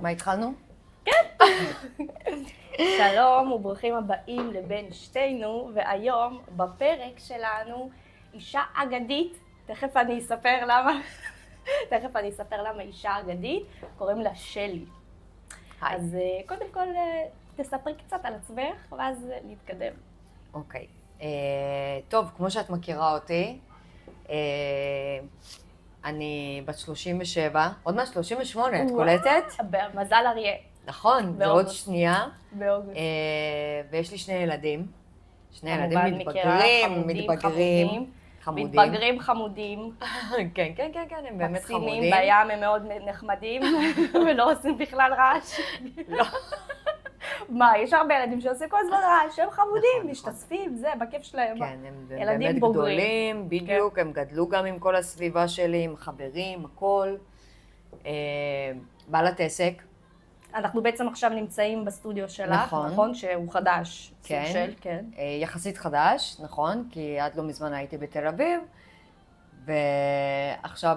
מה התחלנו? שלום וברוכים הבאים לבין שתינו, והיום בפרק שלנו אישה אגדית, תכף אני אספר למה אישה אגדית, קוראים לה שלי. אז קודם כל תספרי קצת על עצמך ואז נתקדם. אוקיי. טוב, כמו שאת מכירה אותי, אני בת 37, עוד מעט 38, את קולטת? מזל אריה. נכון, זה עוד שנייה. באוגוסט. ויש לי שני ילדים. שני ילדים מתבגרים, חמודים. חמודים. כן, הם באמת חמודים. מקסימים, בים הם מאוד נחמדים, ולא עושים בכלל רעש. לא. מה, יש הרבה ילדים שעושים כל הזמן רעש, הם חמודים, משתספים, זה, בכיף שלהם. כן, הם באמת גדולים, בדיוק, הם גדלו גם עם כל הסביבה שלי, עם חברים, הכל. בעלת עסק. אנחנו בעצם עכשיו נמצאים בסטודיו שלך, נכון? שהוא חדש. כן. יחסית חדש, נכון, כי עד לא מזמן הייתי בתל אביב, ועכשיו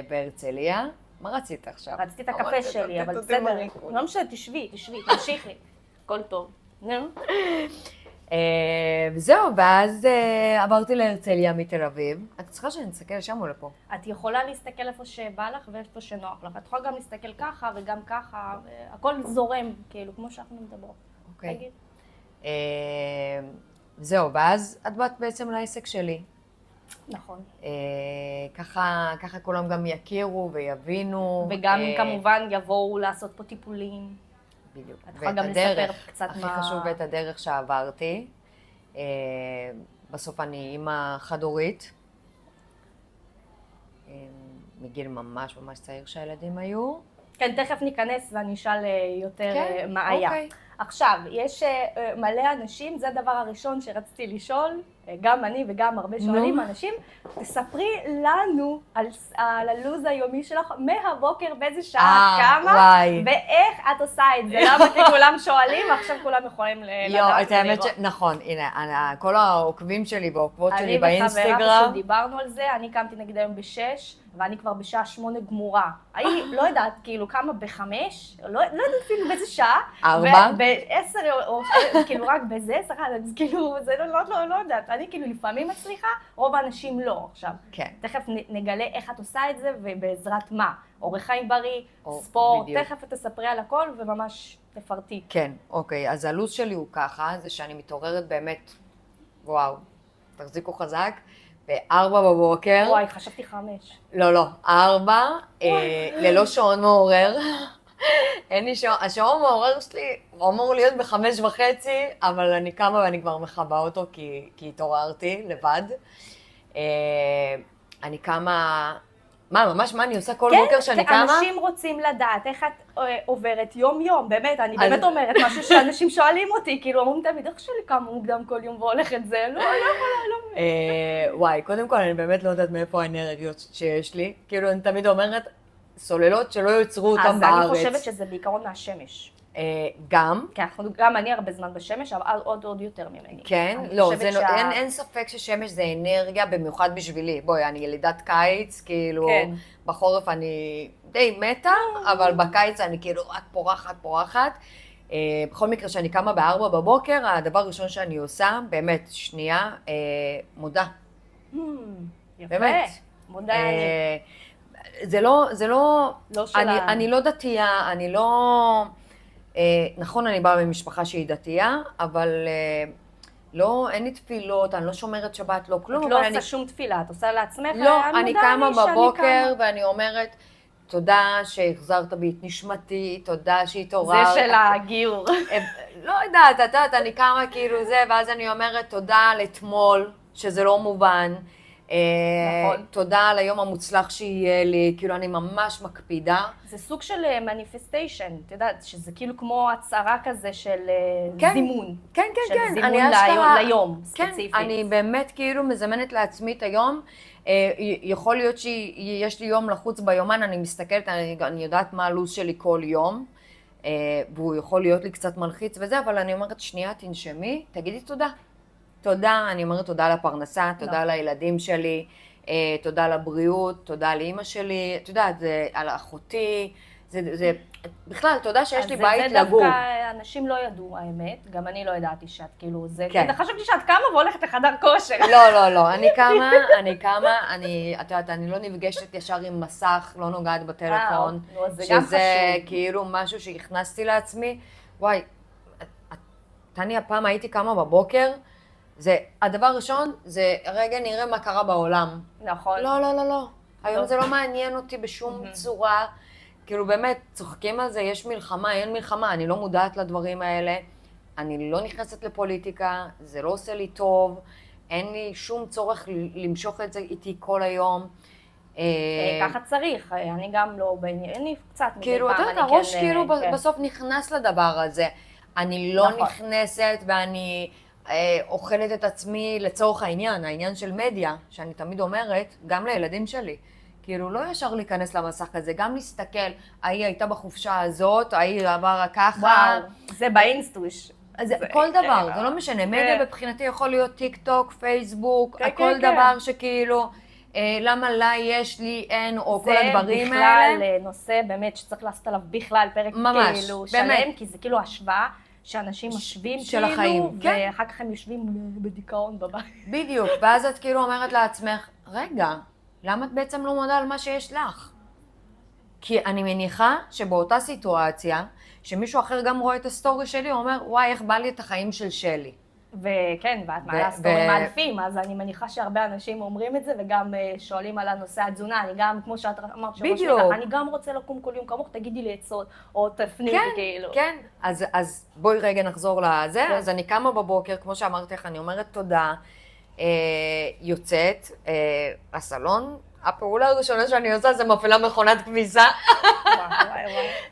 בהרצליה. מה רצית עכשיו? רציתי את הקפה שלי, אבל בסדר. לא משנה, תשבי, תמשיכי. הכל טוב. וזהו, ואז עברתי להרצליה מתל אביב. את צריכה שאני אסתכל לשם או לפה? את יכולה להסתכל איפה שבא לך ואיפה שנוח לך. את יכולה גם להסתכל ככה וגם ככה, הכל זורם, כאילו, כמו שאנחנו מדברות. אוקיי. זהו, ואז את באת בעצם לעסק שלי. נכון. ככה כולם גם יכירו ויבינו. וגם כמובן יבואו לעשות פה טיפולים. בדיוק. את יכולה גם לספר קצת הכי חשוב את הדרך שעברתי. בסוף אני אימא חד-הורית. מגיל ממש צעיר שהילדים היו. כן, תכף ניכנס ואני אשאל יותר מה היה. עכשיו, יש מלא אנשים, זה הדבר הראשון שרציתי לשאול, גם אני וגם הרבה שואלים אנשים, תספרי לנו על הלוז היומי שלך, מהבוקר באיזה שעה, כמה, ואיך את עושה את זה. למה? כי כולם שואלים, ועכשיו כולם יכולים לדעת ולראות. נכון, הנה, כל העוקבים שלי והעוקבות שלי באינסטגרם. אני וחברה פשוט דיברנו על זה, אני קמתי נגיד היום ב-6, ואני כבר בשעה 8 גמורה. אני לא יודעת, כאילו, כמה ב-5, לא יודעת אפילו באיזה שעה. 4? ב-10 או כאילו רק בזה, אז כאילו, זה לא יודעת. אני כאילו לפעמים מצליחה, רוב האנשים לא עכשיו. כן. תכף נגלה איך את עושה את זה ובעזרת מה. אורח חיים בריא, ספורט, תכף תספרי על הכל וממש תפרטי. כן, אוקיי. אז הלו"ז שלי הוא ככה, זה שאני מתעוררת באמת, וואו, תחזיקו חזק. ב-4 בבוקר. וואי, חשבתי 5. לא, 4, ללא שעון מעורר. אין לי שעון, השעון מעורר שלי, הוא אמור להיות ב5:30, אבל אני קמה ואני כבר מכבה אותו, כי התעוררתי לבד. אני קמה, ממש מה אני עושה כל בוקר שאני קמה? כן, אנשים רוצים לדעת איך את עוברת יום-יום, באמת, אני באמת אומרת משהו שאנשים שואלים אותי, כאילו אומרים תמיד, איך שלי קמה מוקדם כל יום והולכת זה? לא. וואי, קודם כל אני באמת לא יודעת מאיפה האנרגיות שיש לי, כאילו אני תמיד אומרת, סוללות שלא יוצרו אותם בארץ. אז אני חושבת שזה בעיקרון מהשמש. גם. כן, גם אני הרבה זמן בשמש, אבל עוד יותר ממני. כן? לא, אין ספק ששמש זה אנרגיה, במיוחד בשבילי. בואי, אני ילידת קיץ, כאילו, בחורף אני די מתה, אבל בקיץ אני כאילו רק פורחת. בכל מקרה, שאני קמה ב4 בבוקר, הדבר הראשון שאני עושה, באמת, שנייה, מודה. יפה, מודה אני. זה לא שלה. אני לא דתייה, אני לא, נכון, אני באה ממשפחה שהיא דתייה, אבל לא, אין לי תפילות, אני לא שומרת שבת, לא כלום. את לא עושה שום תפילה, את עושה לעצמך, לא, אני קמה בבוקר ואני אומרת, תודה שהחזרת בי את נשמתי, תודה שהתעוררת. זה של הגיור. לא יודעת, אני קמה כאילו זה, ואז אני אומרת תודה על אתמול, שזה לא מובן. נכון. תודה על היום המוצלח שיהיה לי, כאילו אני ממש מקפידה. זה סוג של מניפסטיישן, את יודעת, שזה כאילו כמו הצהרה כזה של זימון. כן. של זימון ליום, ספציפית. כן, אני באמת כאילו מזמנת לעצמי את היום. יכול להיות שיש לי יום לחוץ ביומן, אני מסתכלת, אני יודעת מה הלו"ז שלי כל יום, והוא יכול להיות לי קצת מלחיץ וזה, אבל אני אומרת, שנייה, תנשמי, תגידי תודה. תודה, אני אומרת תודה לפרנסה, תודה לילדים שלי, תודה לבריאות, תודה לאמא שלי, את יודעת, על אחותי, בכלל, אתה יודע שיש לי בית לגור. אז זה דווקא, אנשים לא ידעו האמת, גם אני לא ידעתי שאת כאילו, זה, חשבתי שאת קמה והולכת לחדר כושר. לא, אני קמה, את יודעת, אני לא נפגשת ישר עם מסך, לא נוגעת בטלפון, שזה כאילו משהו שהכנסתי לעצמי. וואי, תני, הפעם הייתי קמה בבוקר, הדבר הראשון זה רגע נראה מה קרה בעולם. נכון. לא. היום זה לא מעניין אותי בשום צורה. כאילו באמת, צוחקים על זה, יש מלחמה, אין מלחמה, אני לא מודעת לדברים האלה, אני לא נכנסת לפוליטיקה, זה לא עושה לי טוב, אין לי שום צורך למשוך את זה איתי כל היום. ככה צריך, אני גם לא, אני קצת מדי כאילו, פעם, אתה יודע, הראש כאילו בסוף נכנס לדבר הזה. אני לא נכנסת ואני אוכלת את עצמי לצורך העניין של מדיה, שאני תמיד אומרת, גם לילדים שלי. כאילו, לא ישר להיכנס למסך הזה, גם להסתכל, ההיא הייתה בחופשה הזאת, ההיא עברה ככה. וואו, זה באינסטוש. כל דבר, זה לא משנה. מדיה בבחינתי יכול להיות טיק טוק, פייסבוק, כל דבר שכאילו, למה לה יש לי, אין, או כל הדברים האלה. זה בכלל נושא באמת שצריך לעשות עליו בכלל פרק כאילו שלם, כי זה כאילו השוואה שאנשים משווים כאילו, ואחר כך הם יושבים בדיכאון בבית. בדיוק, ואז את כאילו אומרת לעצמך, רגע, למה את בעצם לא מודה על מה שיש לך? כי אני מניחה שבאותה סיטואציה, שמישהו אחר גם רואה את הסטורי שלי, הוא אומר, וואי, איך בא לי את החיים של שלי. וכן, ואת מעלה סטורים אלפים, אז אני מניחה שהרבה אנשים אומרים את זה, וגם שואלים על הנושא התזונה. אני גם, כמו שאת אמרת, אני גם רוצה לקום כל יום כמוך, תגידי לי עצות, או תפני לי כאילו. כן, אז בואי רגע נחזור לזה. אז אני קמה בבוקר, כמו שאמרתי לך, אני אומרת תודה. יוצאת, הסלון, הפעולה הראשונה שאני עושה זה מפעילה מכונת כביסה.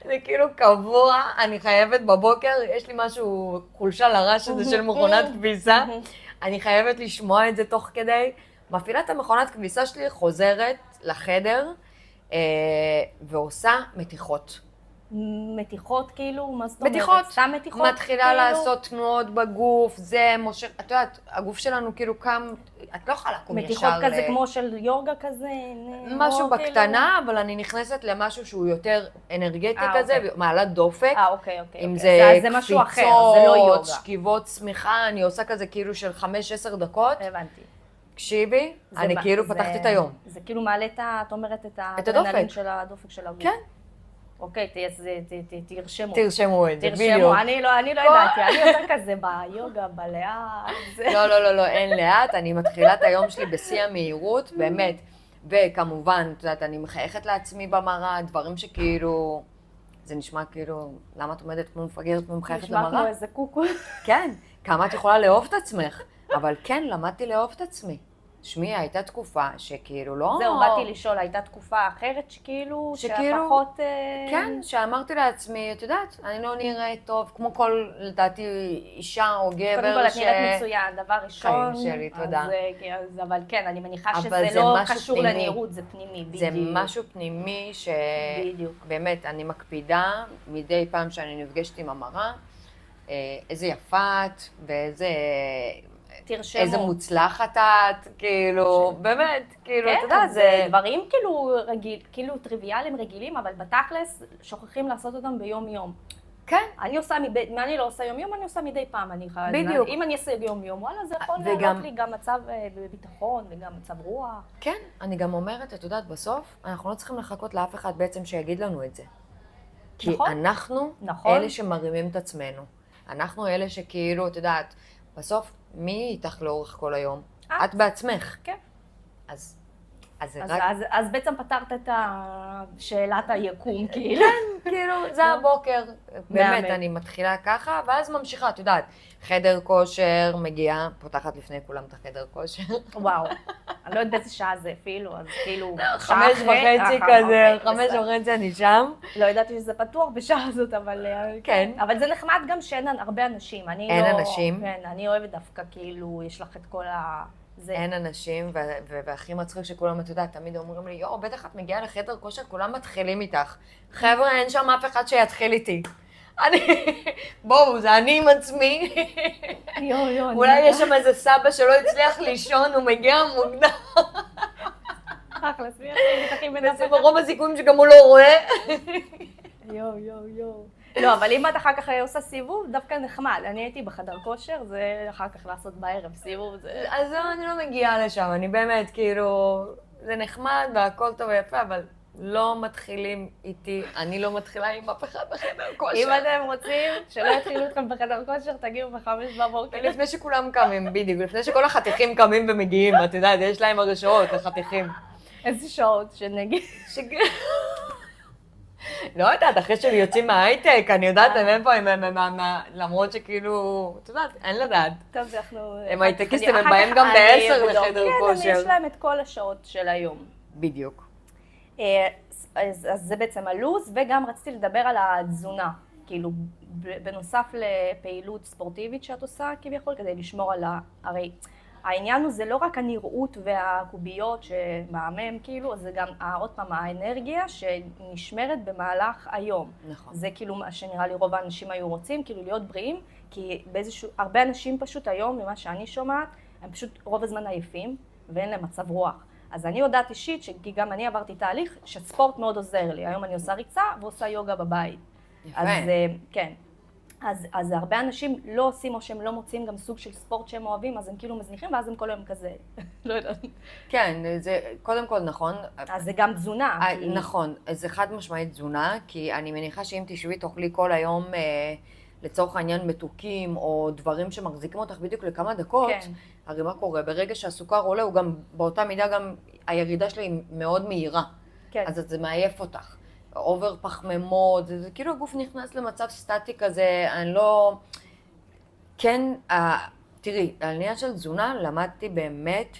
זה כאילו קבוע, אני חייבת בבוקר, יש לי משהו, חולשה לרש הזה של מכונת כביסה, אני חייבת לשמוע את זה תוך כדי. מפעילה את המכונת כביסה שלי, חוזרת לחדר ועושה מתיחות. מתיחות כאילו? מה זאת אומרת? מתיחות. סתם מתיחות כאילו? מתחילה לעשות תנועות בגוף, זה מושך, את יודעת, הגוף שלנו כאילו קם, את לא יכולה לקום ישר. מתיחות כזה כמו של יוגה כזה? משהו בקטנה, אבל אני נכנסת למשהו שהוא יותר אנרגטי כזה, מעלת דופק. אוקיי. אם זה משהו אחר, זה לא יוגה. שכיבות צמיחה, אני עושה כזה כאילו של 5-10 דקות. הבנתי. תקשיבי, אני כאילו פתחתי את היום. זה כאילו מעלה את אומרת, את האדרנלין של הדופק של הגוף. כן. אוקיי, תרשמו. תרשמו את זה, בדיוק. תרשמו, אני לא ידעתי, אני יותר כזה ביוגה, בלאט. לא, אין לאט, אני מתחילה את היום שלי בשיא המהירות, באמת. וכמובן, את יודעת, אני מחייכת לעצמי במראה, דברים שכאילו, זה נשמע כאילו, למה את עומדת כמו מפגרת ומחייכת במראה? נשמע כמו איזה קוקו. כן, כמה את יכולה לאהוב את עצמך, אבל כן, למדתי לאהוב את עצמי. שמי, הייתה תקופה שכאילו לא... זהו, באתי לשאול, הייתה תקופה אחרת שכאילו, שהפחות... כן, שאמרתי לעצמי, את יודעת, אני לא נראית טוב, כמו כל, לדעתי, אישה או גבר קודם כל, את נראית מצוין, דבר ראשון. חיים שלי, תודה. אבל כן, אני מניחה שזה לא קשור לנראות, זה פנימי, בדיוק. זה משהו פנימי שבאמת, אני מקפידה מדי פעם שאני נפגשת עם המראה, איזה יפת ואיזה... תרשמו. איזה מוצלחת את, כאילו, באמת, כאילו, אתה יודע, זה דברים כאילו טריוויאליים רגילים, אבל בתכלס שוכחים לעשות אותם ביום-יום. כן. אני לא עושה יום-יום, אני עושה מדי פעם, אני חייבת. בדיוק. אם אני אעשה יום-יום, וואלה, זה יכול לעלות לי גם מצב ביטחון וגם מצב רוח. כן, אני גם אומרת, את יודעת, בסוף, אנחנו לא צריכים לחכות לאף אחד בעצם שיגיד לנו את זה. כי אנחנו אלה שמרימים את עצמנו. אנחנו אלה שכאילו, את יודעת, בסוף, מי איתך לאורך כל היום? את בעצמך. כן. אז בעצם פתרת את שאלת היקום, כאילו. כן, כאילו, זה הבוקר. באמת, אני מתחילה ככה, ואז ממשיכה, את יודעת, חדר כושר, מגיעה, פותחת לפני כולם את החדר כושר. וואו, אני לא יודעת באיזה שעה זה אפילו, אז כאילו... 5:30 כזה, 5:30 אני שם. לא ידעתי שזה פתוח בשעה הזאת, אבל... כן. אבל זה נחמד גם שאין הרבה אנשים. אין אנשים. כן, אני אוהבת דווקא, כאילו, יש לך את כל ה... אין אנשים, והכי מצחיק שכולם, את יודעת, תמיד אומרים לי, יואו, בטח את מגיעה לחדר כושר, כולם מתחילים איתך. חבר'ה, אין שם אף אחד שיתחיל איתי. בואו, זה אני עם עצמי. אולי יש שם איזה סבא שלא הצליח לישון, הוא מגיע מוקדם. אחלה, ברוב הסיכויים שגם הוא לא רואה. יו. לא, אבל אם את אחר כך עושה סיבוב, דווקא נחמד. אני הייתי בחדר כושר, זה אחר כך לעשות בערב סיבוב. אז אני לא מגיעה לשם, אני באמת, כאילו, זה נחמד והכל טוב ויפה, אבל לא מתחילים איתי, אני לא מתחילה עם אף אחד בחדר כושר. אם אתם רוצים שלא יתחילו אתכם בחדר כושר, תגיעו ב5 בבוקר. לפני שכולם קמים, בדיוק, לפני שכל החתיכים קמים ומגיעים, את יודעת, יש להם הרשאות, החתיכים. איזה שעות שנגיד. לא יודעת, אחרי שהם יוצאים מההייטק, אני יודעת, הם איפה, למרות שכאילו, את יודעת, אין לדעת. טוב, אנחנו... הם הייטקיסטים, הם באים גם ב10 לחדר כושר. כן, יש להם את כל השעות של היום. בדיוק. אז זה בעצם הלו"ז, וגם רציתי לדבר על התזונה. כאילו, בנוסף לפעילות ספורטיבית שאת עושה, כביכול, כדי לשמור על הרי העניין הוא זה לא רק הנראות והקוביות שמהמם, כאילו, זה גם, עוד פעם, האנרגיה שנשמרת במהלך היום. נכון. זה כאילו מה שנראה לי רוב האנשים היו רוצים, כאילו להיות בריאים, כי הרבה אנשים פשוט היום, ממה שאני שומעת, הם פשוט רוב הזמן עייפים, ואין להם מצב רוח. אז אני יודעת אישית, כי גם אני עברתי תהליך, שספורט מאוד עוזר לי. היום אני עושה ריצה ועושה יוגה בבית. יפה. אז כן. אז הרבה אנשים לא עושים או שהם לא מוצאים גם סוג של ספורט שהם אוהבים, אז הם כאילו מזניחים, ואז הם כל היום כזה, לא יודעת. כן, זה קודם כל נכון. אז זה גם תזונה. נכון, זה חד משמעית תזונה, כי אני מניחה שאם תשבי תאכלי כל היום לצורך העניין מתוקים, או דברים שמחזיקים אותך בדיוק לכמה דקות, כן. הרי מה קורה? ברגע שהסוכר עולה, הוא גם, באותה מידה גם הירידה שלי היא מאוד מהירה. כן. אז זה מעייף אותך. אובר פחמימות, זה כאילו הגוף נכנס למצב סטטי כזה, אני לא... כן, תראי, על עניין של תזונה למדתי באמת,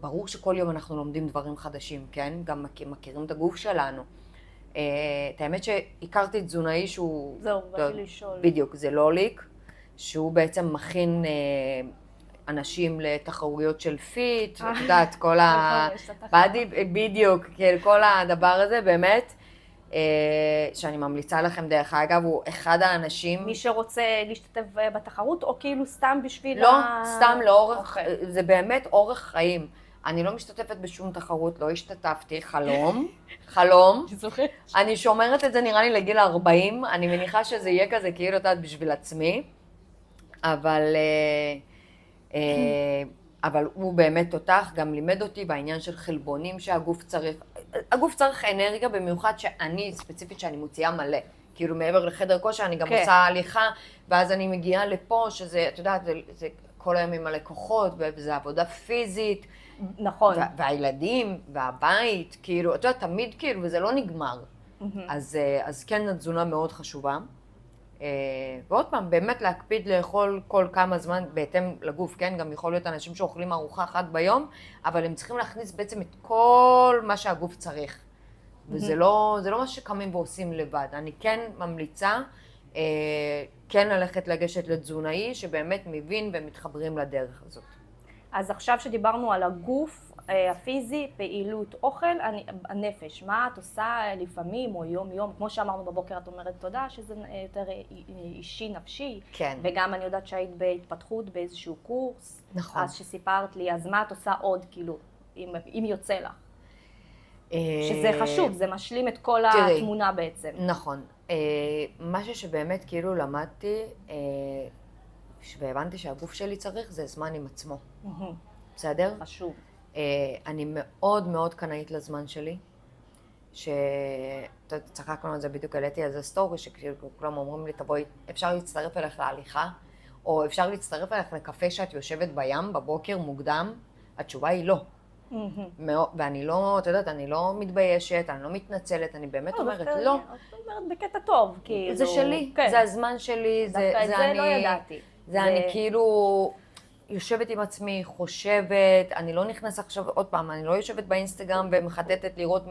ברור שכל יום אנחנו לומדים דברים חדשים, כן? גם מכירים את הגוף שלנו. את האמת שהכרתי תזונאי שהוא... זהו, באתי לשאול. בדיוק, זה לוליק, שהוא בעצם מכין אנשים לתחרויות של פיט, את יודעת, כל הבאדי, בדיוק, כל הדבר הזה, באמת, שאני ממליצה לכם דרך אגב, הוא אחד האנשים... מי שרוצה להשתתף בתחרות, או כאילו סתם בשביל... לא, סתם לאורך, זה באמת אורך חיים. אני לא משתתפת בשום תחרות, לא השתתפתי, חלום. אני שומרת את זה נראה לי לגיל 40, אני מניחה שזה יהיה כזה כאילו יודעת בשביל עצמי, אבל הוא באמת תותח, גם לימד אותי בעניין של חלבונים שהגוף צריך, הגוף צריך אנרגיה במיוחד שאני, ספציפית שאני מוציאה מלא, כאילו מעבר לחדר כושר אני גם עושה הליכה, ואז אני מגיעה לפה שזה, את יודעת, זה כל היום עם הלקוחות, וזה עבודה פיזית, נכון. והילדים, והבית, כאילו, את יודעת, תמיד כאילו, וזה לא נגמר. אז כן, התזונה מאוד חשובה. ועוד פעם, באמת להקפיד לאכול כל כמה זמן בהתאם לגוף, כן? גם יכול להיות אנשים שאוכלים ארוחה אחת ביום, אבל הם צריכים להכניס בעצם את כל מה שהגוף צריך. וזה לא מה שקמים ועושים לבד. אני כן ממליצה, כן ללכת לגשת לתזונאי, שבאמת מבין ומתחברים לדרך הזאת. אז עכשיו שדיברנו על הגוף הפיזי, פעילות אוכל, הנפש, מה את עושה לפעמים או יום-יום? כמו שאמרנו בבוקר, את אומרת תודה, שזה יותר אישי, נפשי. כן. וגם אני יודעת שהיית בהתפתחות באיזשהו קורס. נכון. אז שסיפרת לי, אז מה את עושה עוד, כאילו, אם יוצא לך? שזה חשוב, זה משלים את כל התמונה בעצם. נכון. משהו שבאמת כאילו למדתי, והבנתי שהגוף שלי צריך, זה זמן עם עצמו. בסדר? חשוב. אני מאוד מאוד קנאית לזמן שלי, צחקנו על זה בדיוק, העליתי על זה סטורי, שכולם אומרים לי, תבואי, אפשר להצטרף אליך להליכה, או אפשר להצטרף אליך לקפה שאת יושבת בים בבוקר מוקדם, התשובה היא לא. ואני לא, את יודעת, אני לא מתביישת, אני לא מתנצלת, אני באמת אומרת לא. את אומרת בקטע טוב, כאילו. זה שלי, זה הזמן שלי, זה לא ידעתי. זה אני כאילו יושבת עם עצמי, חושבת, אני לא נכנסת עכשיו, עוד פעם, אני לא יושבת באינסטגרם ומחטטת לראות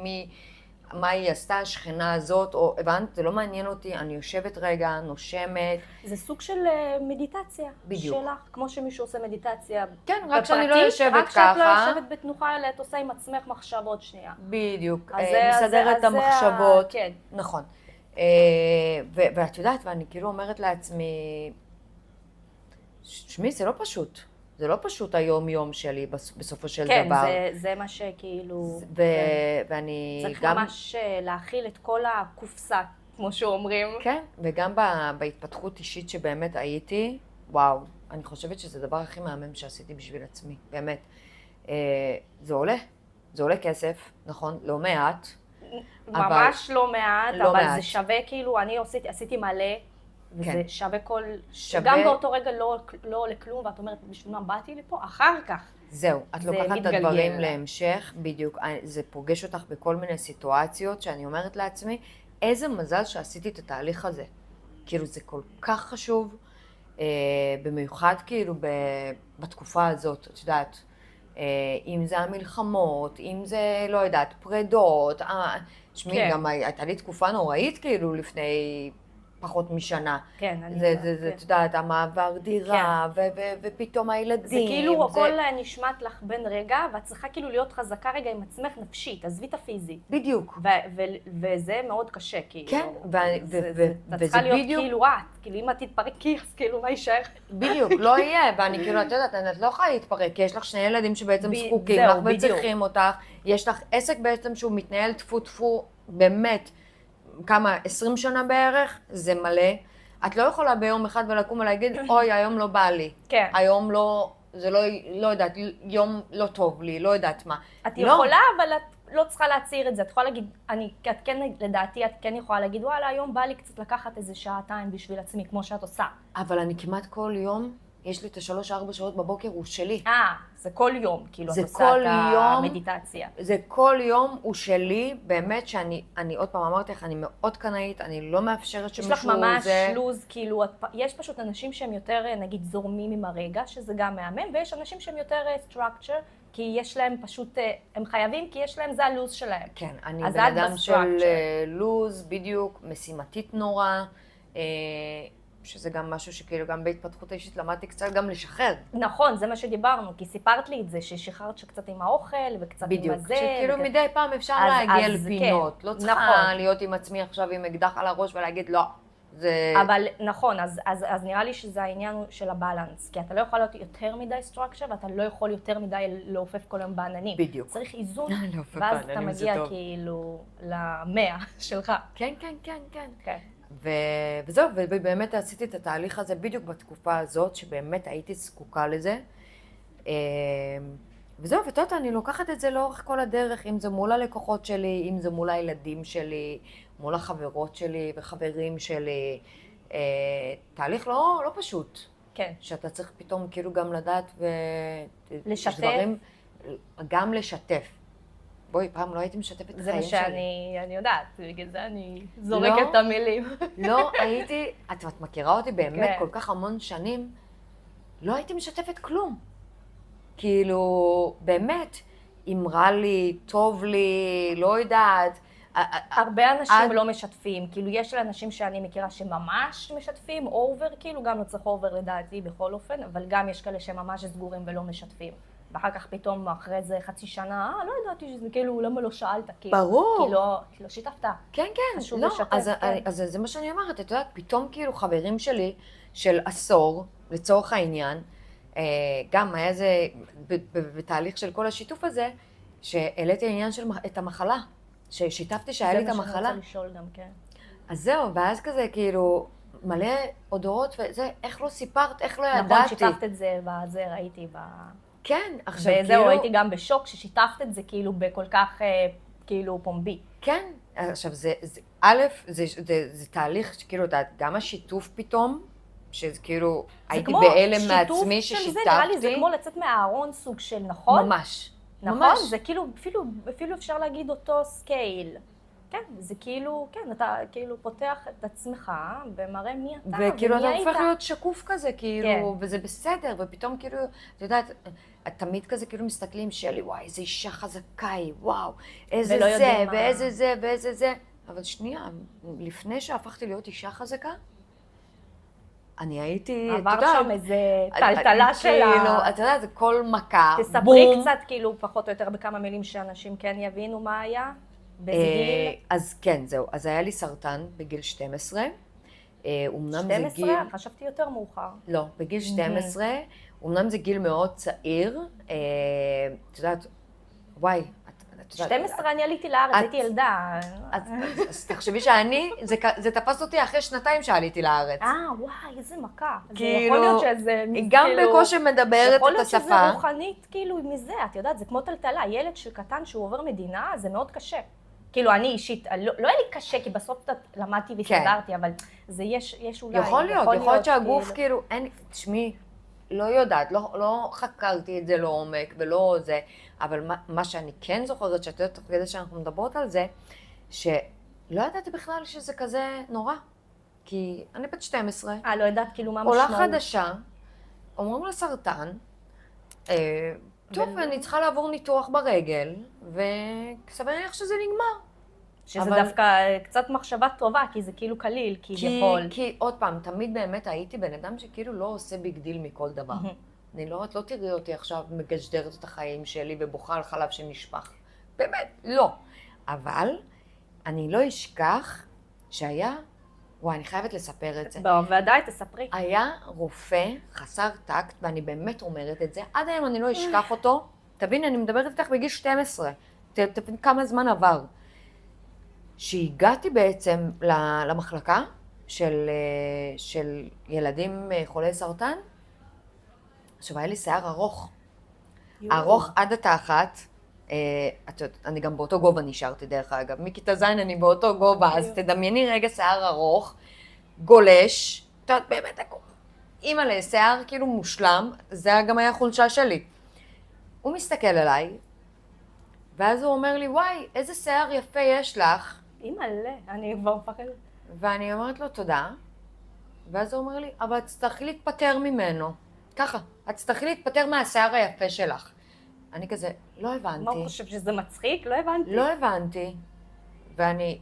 מה היא עשתה, השכנה הזאת, או הבנת, זה לא מעניין אותי, אני יושבת רגע, נושמת. זה סוג של מדיטציה. בדיוק. שלך, כמו שמישהו עושה מדיטציה. כן, רק שאני לא יושבת ככה. רק שאת לא יושבת בתנוחה, אלא את עושה עם עצמך מחשבות שנייה. בדיוק, מסדרת את המחשבות. כן. נכון. ואת יודעת, ואני כאילו אומרת לעצמי, שמי, זה לא פשוט. זה לא פשוט היום-יום שלי בסופו של כן, דבר. כן, זה מה שכאילו... ואני צריך גם... ממש להכיל את כל הקופסה, כמו שאומרים. כן, וגם בהתפתחות אישית שבאמת הייתי, וואו, אני חושבת שזה הדבר הכי מהמם שעשיתי בשביל עצמי, באמת. זה עולה כסף, נכון? לא מעט. ממש לא מעט, לא אבל מעט. זה שווה כאילו, אני עשיתי מלא, וזה כן. שווה שווה... גם באותו רגע לא עולה כלום, ואת אומרת, בשביל מה באתי לפה? אחר כך. זהו, את זה לוקחת את מתגלגל. הדברים להמשך, בדיוק, זה פוגש אותך בכל מיני סיטואציות שאני אומרת לעצמי, איזה מזל שעשיתי את התהליך הזה. כאילו זה כל כך חשוב, במיוחד כאילו בתקופה הזאת, את יודעת, אם זה המלחמות, אם זה, לא יודעת, פרדות, תשמעי, כן. גם הייתה לי תקופה נוראית כאילו לפני פחות משנה. כן, אני זה, יודעת, את יודעת, המעבר דירה, ופתאום הילדים. זה כאילו הכל נשמט לך בין רגע, ואת צריכה כאילו להיות חזקה רגע עם עצמך נפשית, עזבי את הפיזי. בדיוק. וזה מאוד קשה, כאילו. כן, אתה צריכה להיות כאילו את, כאילו אם את תתפרקי, אז כאילו מה יישאר? בדיוק, לא יהיה, ואני כאילו, את יודעת, את לא יכולה להתפרק, כי יש לך שני ילדים שבעצם זקוקים לך וצריכים אותך, יש לך עסק בעצם שהוא מתנהל טפו באמת, כמה, 20 שנה בערך, זה מלא. את לא יכולה ביום אחד ולקום ולהגיד, אוי, היום לא בא לי. כן. היום לא, זה לא יודעת, יום לא טוב לי, לא יודעת מה. את יכולה, אבל את לא צריכה להצעיר את זה. את יכולה להגיד, את כן, לדעתי, את כן יכולה להגיד, וואלה, היום בא לי קצת לקחת איזה שעתיים בשביל עצמי, כמו שאת עושה. אבל אני כמעט כל יום, יש לי את 3-4 שעות בבוקר, הוא שלי. זה כל יום, כאילו, את עושה את המדיטציה. זה כל יום הוא שלי, באמת שאני עוד פעם אמרתי לך, אני מאוד קנאית, אני לא מאפשרת שמישהו יש לך ממש לוז, כאילו, יש פשוט אנשים שהם יותר, נגיד, זורמים עם הרגע, שזה גם מהמם, ויש אנשים שהם יותר structure, כי יש להם פשוט, הם חייבים, כי יש להם, זה הלוז שלהם. כן, אני בן אדם של לוז, בדיוק, משימתית נורא, שזה גם משהו שכאילו גם בהתפתחות האישית למדתי קצת גם לשחרר. נכון, זה מה שדיברנו, כי סיפרת לי את זה, ששחררת שקצת עם האוכל וקצת עם הזה. בדיוק, שכאילו מדי פעם אפשר להגיע לפינות, לא צריכה להיות עם עצמי עכשיו עם אקדח על הראש ולהגיד לא. אבל נכון, אז נראה לי שזה העניין של הבלנס, כי אתה לא יכול להיות יותר מדי סטרקצ'ר, ואתה לא יכול יותר מדי לעופף כל היום בעננים. בדיוק. צריך איזון, ואז אתה מגיע כאילו ל100 שלך. כן, כן, כן, כן. וזהו, ובאמת עשיתי את התהליך הזה בדיוק בתקופה הזאת, שבאמת הייתי זקוקה לזה. וזהו, ואתה יודע, אני לוקחת את זה לאורך כל הדרך, אם זה מול הלקוחות שלי, אם זה מול הילדים שלי, מול החברות שלי וחברים שלי. תהליך לא פשוט. כן. שאתה צריך פתאום כאילו גם לדעת לשתף. דברים, גם לשתף. בואי, פעם לא הייתי משתפת את החיים שלי. זה מה שאני יודעת, בגלל זה אני זורקת את המילים. לא הייתי, את מכירה אותי באמת כל כך המון שנים, לא הייתי משתפת כלום. כאילו, באמת, אם רע לי, טוב לי, לא יודעת. הרבה אנשים לא משתפים, כאילו יש לאנשים שאני מכירה שממש משתפים, אובר, כאילו גם לא צריך אובר לדעתי בכל אופן, אבל גם יש כאלה שממש סגורים ולא משתפים. ואחר כך פתאום אחרי זה חצי שנה, לא ידעתי שזה כאילו, למה לא שאלת? ברור. כי לא שיתפת. כן, כן. חשוב לא, לשתף. אז זה מה שאני אמרת, את יודעת, פתאום כאילו חברים שלי של עשור, לצורך העניין, גם היה זה, בתהליך של כל השיתוף הזה, שהעליתי העניין של את המחלה, ששיתפתי שהיה לי את המחלה. זה מה שאני רוצה לשאול גם, כן. אז זהו, ואז כזה כאילו, מלא הודעות וזה, איך לא סיפרת, איך לא ידעתי. נכון, שיתפת את זה, בזה ראיתי כן, עכשיו כאילו... וזהו, הייתי גם בשוק ששיתפת את זה כאילו בכל כך, כאילו פומבי. כן, עכשיו א', זה תהליך שכאילו, גם השיתוף פתאום, שזה כאילו, הייתי בהלם מעצמי ששיתפתי. נראה לי, זה כמו לצאת מהארון סוג של, נכון? ממש. נכון? זה כאילו, אפילו אפשר להגיד אותו סקייל. כן, זה כאילו, כן, אתה כאילו פותח את עצמך ומראה מי אתה, וכאילו אתה הופך להיות שקוף כזה, כאילו, וזה בסדר, ופתאום כאילו, את יודעת, תמיד כזה כאילו מסתכלים שלי, וואי, איזה אישה חזקה היא, וואו, איזה זה, ואיזה זה, ואיזה זה. אבל שנייה, לפני שהפכתי להיות אישה חזקה, אני הייתי, עבר שם איזה טלטלה שלה. אתה יודע, זה כל מכה, בום. תספרי קצת, כאילו, פחות או יותר בכמה מילים שאנשים כן יבינו מה היה. בגיל? אז כן, זהו. אז היה לי סרטן בגיל 12. 12? חשבתי יותר מאוחר. לא, בגיל 12. אמנם זה גיל מאוד צעיר, את יודעת, וואי, את יודעת... 12 אני עליתי לארץ, הייתי ילדה. אז תחשבי שאני, זה תפס אותי אחרי 2 שעליתי לארץ. וואי, איזה מכה. כאילו, יכול להיות שזה... גם בקושי מדברת את השפה. יכול להיות שזה רוחנית, כאילו, מזה, את יודעת, זה כמו טלטלה. ילד קטן שהוא עובר מדינה, זה מאוד קשה. כאילו, אני אישית, לא היה לי קשה, כי בסוף למדתי וסתדרתי, אבל זה יש אולי... יכול להיות שהגוף כאילו, אין, תשמעי, לא יודעת, לא חקרתי את זה לעומק ולא זה, אבל מה שאני כן זוכרת, שאת יודעת, כדי שאנחנו מדברות על זה, שלא ידעתי בכלל שזה כזה נורא. כי אני בת 12. לא יודעת כאילו מה משמעות. עולה חדשה, אומרים לה סרטן, טוב, אני צריכה לעבור ניתוח ברגל, וסביר להניח שזה נגמר. שזה דווקא קצת מחשבה טובה, כי זה כאילו קליל, כביכול. כי עוד פעם, תמיד באמת הייתי בן אדם שכאילו לא עושה ביג דיל מכל דבר. אני לא תראי אותי עכשיו מגשדרת את החיים שלי ובוכה על חלב שנשפך. באמת, לא. אבל אני לא אשכח שהיה, וואי, אני חייבת לספר את זה. בוודאי, תספרי. היה רופא חסר טקט, ואני באמת אומרת את זה, עד היום אני לא אשכח אותו. תביני, אני מדברת איתך בגיל 12. תבין כמה זמן עבר. שהגעתי בעצם למחלקה של ילדים חולי סרטן, עכשיו היה לי שיער ארוך. ארוך עד התחת, אני גם באותו גובה נשארתי דרך אגב, מכיתה ז' אני באותו גובה, אז תדמייני רגע שיער ארוך, גולש, את יודעת, באמת, אימא'לה, שיער כאילו מושלם, זה גם היה חולשה שלי. הוא מסתכל עליי, ואז הוא אומר לי, וואי, איזה שיער יפה יש לך. אימא'לה, אני כבר מפחדת. ואני אומרת לו תודה, ואז הוא אומר לי, אבל את תצטרכי להתפטר ממנו. ככה, את תצטרכי להתפטר מהשיער היפה שלך. אני כזה, לא הבנתי. מה הוא חושב, שזה מצחיק? לא הבנתי. לא הבנתי. ואני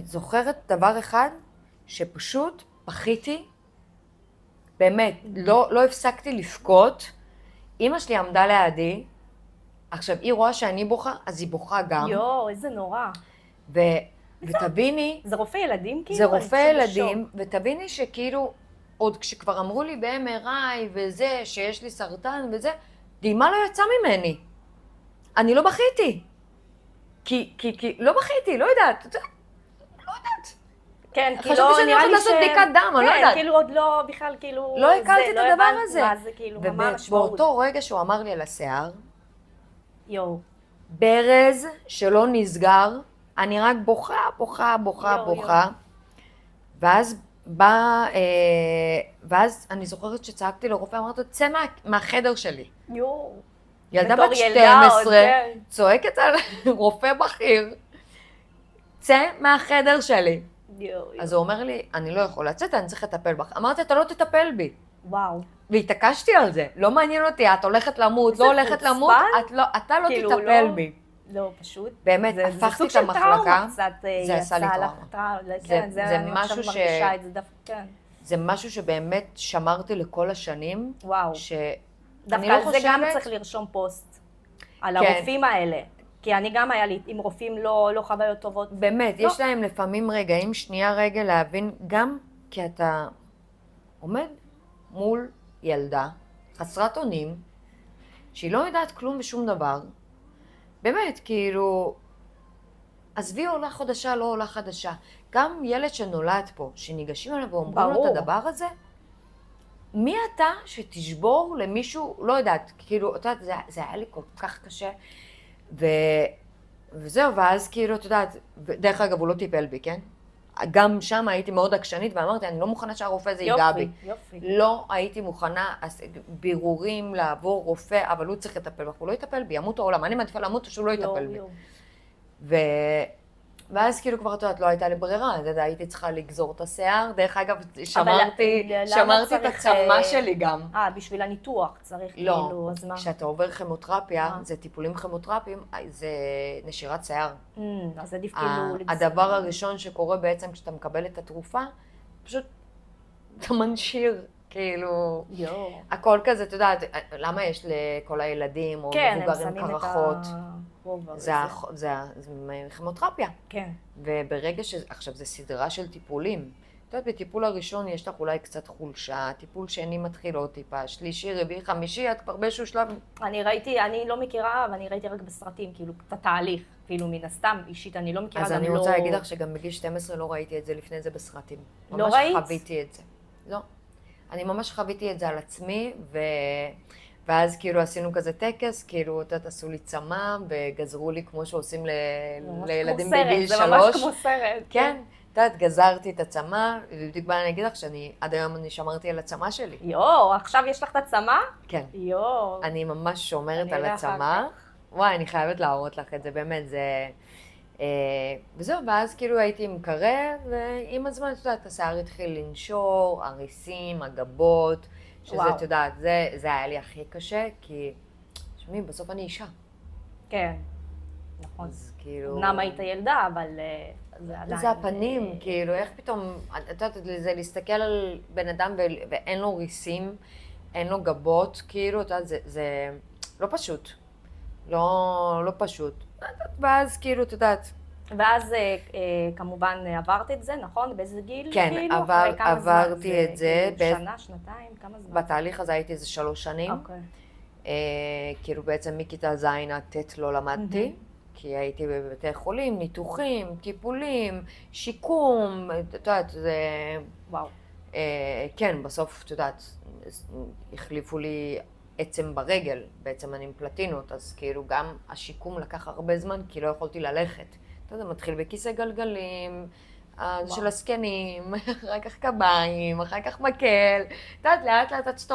זוכרת דבר אחד, שפשוט בכיתי, באמת, לא הפסקתי לבכות. אמא שלי עמדה לידי, עכשיו היא רואה שאני בוכה, אז היא בוכה גם. איזה נורא. ותביני... זה רופא ילדים כאילו? זה רופא ילדים, ותביני שכאילו, עוד כשכבר אמרו לי ב-MRI וזה, שיש לי סרטן וזה, דהימה לא יצא ממני. אני לא בכיתי. כי לא בכיתי, לא יודעת. לא יודעת. כן, כי לא נראה לי חשבתי שאני הולכת לעשות בדיקת דם, אני לא יודעת. כן, כאילו עוד לא, בכלל כאילו... לא הכרתי את הדבר הזה. מה זה כאילו, מה המשמעות. ובאותו רגע שהוא אמר לי על השיער, יואו. ברז שלא נסגר, אני רק בוכה. ואז אני זוכרת שצעקתי לרופא, אמרתי, צא מהחדר שלי. יואו. ילדה בת 12, צועקת על רופא בכיר, צא מהחדר שלי. אז הוא אומר לי, אני לא יכול לצאת, אני צריך לטפל בך. אמרתי, אתה לא תטפל בי. וואו. והתעקשתי על זה, לא מעניין אותי, את הולכת למות, לא הולכת למות, אתה לא תטפל בי. לא, פשוט. באמת, הפכתי את המחלקה, זה עשה לי טראומה. זה משהו זה משהו שבאמת שמרתי לכל השנים. וואו. דווקא לא על זה גם חושבת... צריך לרשום פוסט. על הרופאים האלה. כי אני גם היה לי עם רופאים לא חוויות טובות. באמת, יש להם לפעמים רגעים, שנייה רגע להבין, גם כי אתה עומד מול ילדה, חסרת אונים, שהיא לא יודעת כלום בשום דבר. באמת, כאילו, עזבי עולה חדשה, לא עולה חדשה. גם ילד שנולד פה, שניגשים עליו ואומרים לו את הדבר הזה, מי אתה שתשבור למישהו, לא יודעת, כאילו, את יודעת, זה היה לי כל כך קשה. וזהו, ואז כאילו, את יודעת, דרך אגב, הוא לא טיפל בי, כן? גם שם הייתי מאוד עקשנית, ואמרתי, אני לא מוכנה שהרופא הזה ייגע בי. יופי. לא הייתי מוכנה, בירורים לעבור רופא, אבל הוא צריך לטפל בי, הוא לא יטפל בי, ימות העולם, אני מעדיפה למות שהוא לא יטפל בי. ואז כאילו כבר, את יודעת, לא הייתה לי ברירה, הייתי צריכה לגזור את השיער, דרך אגב, שמרתי את הצמה שלי גם. בשביל הניתוח צריך כאילו, אז מה? לא, כשאתה עובר כימותרפיה, זה טיפולים כימותרפיים, זה נשירת שיער. אז עדיף כאילו... הדבר הראשון שקורה בעצם כשאתה מקבל את התרופה, פשוט אתה מנשיר, כאילו, הכל כזה, אתה יודעת, למה יש לכל הילדים או מבוגרים קרחות? זה כימותרפיה. כן. וברגע עכשיו זה סדרה של טיפולים, את יודעת, בטיפול הראשון יש לך אולי קצת חולשה, טיפול שני מתחיל עוד טיפה, שלישי, רביעי, חמישי, את כבר באיזשהו שלב... אני לא מכירה, אבל אני ראיתי רק בסרטים, כאילו, את התהליך, כאילו, מן הסתם, אישית, אני לא מכירה, אז אני רוצה להגיד לך שגם בגיל 12 לא ראיתי את זה לפני זה בסרטים. לא ראית? ממש חוויתי את זה. לא. אני ממש חוויתי את זה על עצמי, ואז כאילו עשינו כזה טקס, כאילו, את יודעת, עשו לי צמא, וגזרו לי כמו שעושים לילדים בגיל 3. זה ממש כמו סרט. כן. את יודעת, גזרתי את הצמא, ובדיוק באה אני אגיד לך עד היום אני שמרתי על הצמא שלי. יואו, עכשיו יש לך את הצמא? כן. יואו. אני ממש שומרת על הצמא. וואי, אני חייבת להראות לך את זה, באמת, זה... וזהו, ואז כאילו הייתי עם קרב, ועם הזמן, את יודעת, השיער התחיל לנשור, הריסים, הגבות, שזה, את יודעת, זה היה לי הכי קשה, כי, שמי, בסוף אני אישה. כן, נכון. אז כאילו... אמנם היית ילדה, אבל... זה הפנים, כאילו, איך פתאום, את יודעת, זה להסתכל על בן אדם ואין לו ריסים, אין לו גבות, כאילו, את יודעת, זה לא פשוט. לא פשוט. ואז, כאילו, את יודעת. ואז כמובן עברת את זה, נכון? באיזה גיל? כן, עברתי את זה. שנה, שנתיים, כמה זמן? בתהליך הזה הייתי איזה 3 שנים. כאילו, בעצם מכיתה ז' עד ט' לא למדתי. כי הייתי בבתי חולים, ניתוחים, טיפולים, שיקום, את יודעת, זה... וואו. כן, בסוף, את יודעת, החליפו לי עצם ברגל, בעצם אני עם פלטינות, אז כאילו גם השיקום לקח הרבה זמן, כי לא יכולתי ללכת. אתה יודע, מתחיל בכיסא גלגלים, של הסקנים, אחר כך קביים, אחר כך מקל. את יודעת, לאט לאט עד שאתה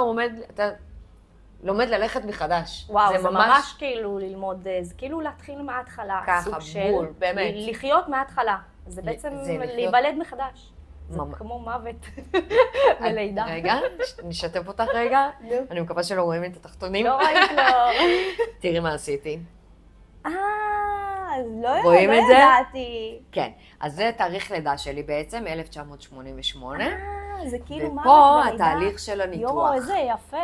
לומד ללכת מחדש. וואו, זה ממש כאילו ללמוד, זה כאילו להתחיל מההתחלה. ככה, בול, באמת. לחיות מההתחלה. זה בעצם להיוולד מחדש. זה כמו מוות ולידה. רגע, נשתף אותך רגע. אני מקווה שלא רואים את התחתונים. לא ראית, לא. תראי מה עשיתי. לא ידעתי. כן, אז זה תאריך לידה שלי בעצם, 1988. זה כאילו מוות ופה התהליך של הניתוח. יואו, איזה יפה.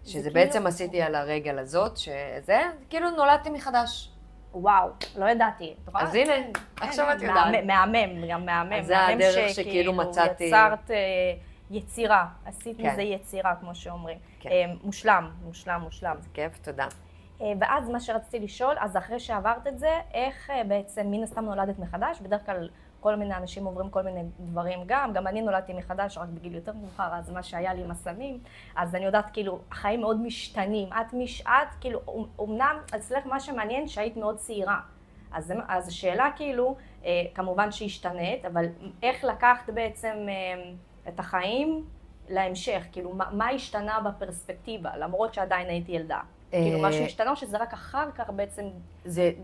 שזה בעצם עשיתי על הרגל הזאת, שזה, כאילו נולדתי מחדש. וואו, לא ידעתי. אז הנה, עכשיו את יודעת. מהמם, גם מהמם. זה הדרך שכאילו מצאתי. יצרת יצירה, עשית מזה יצירה, כמו שאומרים. מושלם. זה כיף, תודה. ואז מה שרציתי לשאול, אז אחרי שעברת את זה, איך בעצם מן הסתם נולדת מחדש? בדרך כלל כל מיני אנשים עוברים כל מיני דברים גם אני נולדתי מחדש רק בגיל יותר מאוחר, אז מה שהיה לי עם הסמים, אז אני יודעת כאילו, החיים מאוד משתנים, את כאילו, אמנם אצלך מה שמעניין שהיית מאוד צעירה, אז השאלה כאילו, כמובן שהשתנית, אבל איך לקחת בעצם את החיים להמשך, כאילו מה השתנה בפרספקטיבה, למרות שעדיין הייתי ילדה? כאילו משהו השתנה, שזה רק אחר כך בעצם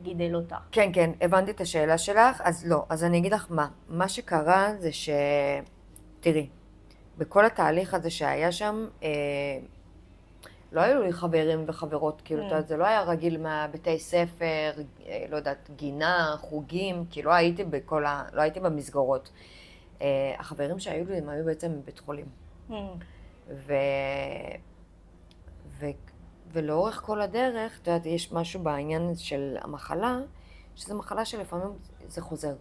גידל אותך. כן, הבנתי את השאלה שלך, אז לא, אז אני אגיד לך מה שקרה זה תראי, בכל התהליך הזה שהיה שם, לא היו לי חברים וחברות, כאילו, זה לא היה רגיל מהבתי ספר, לא יודעת, גינה, חוגים, כי לא הייתי במסגרות. החברים שהיו לי, הם היו בעצם בבית חולים. ולאורך כל הדרך, את יודעת, יש משהו בעניין של המחלה, שזו מחלה שלפעמים זה חוזר.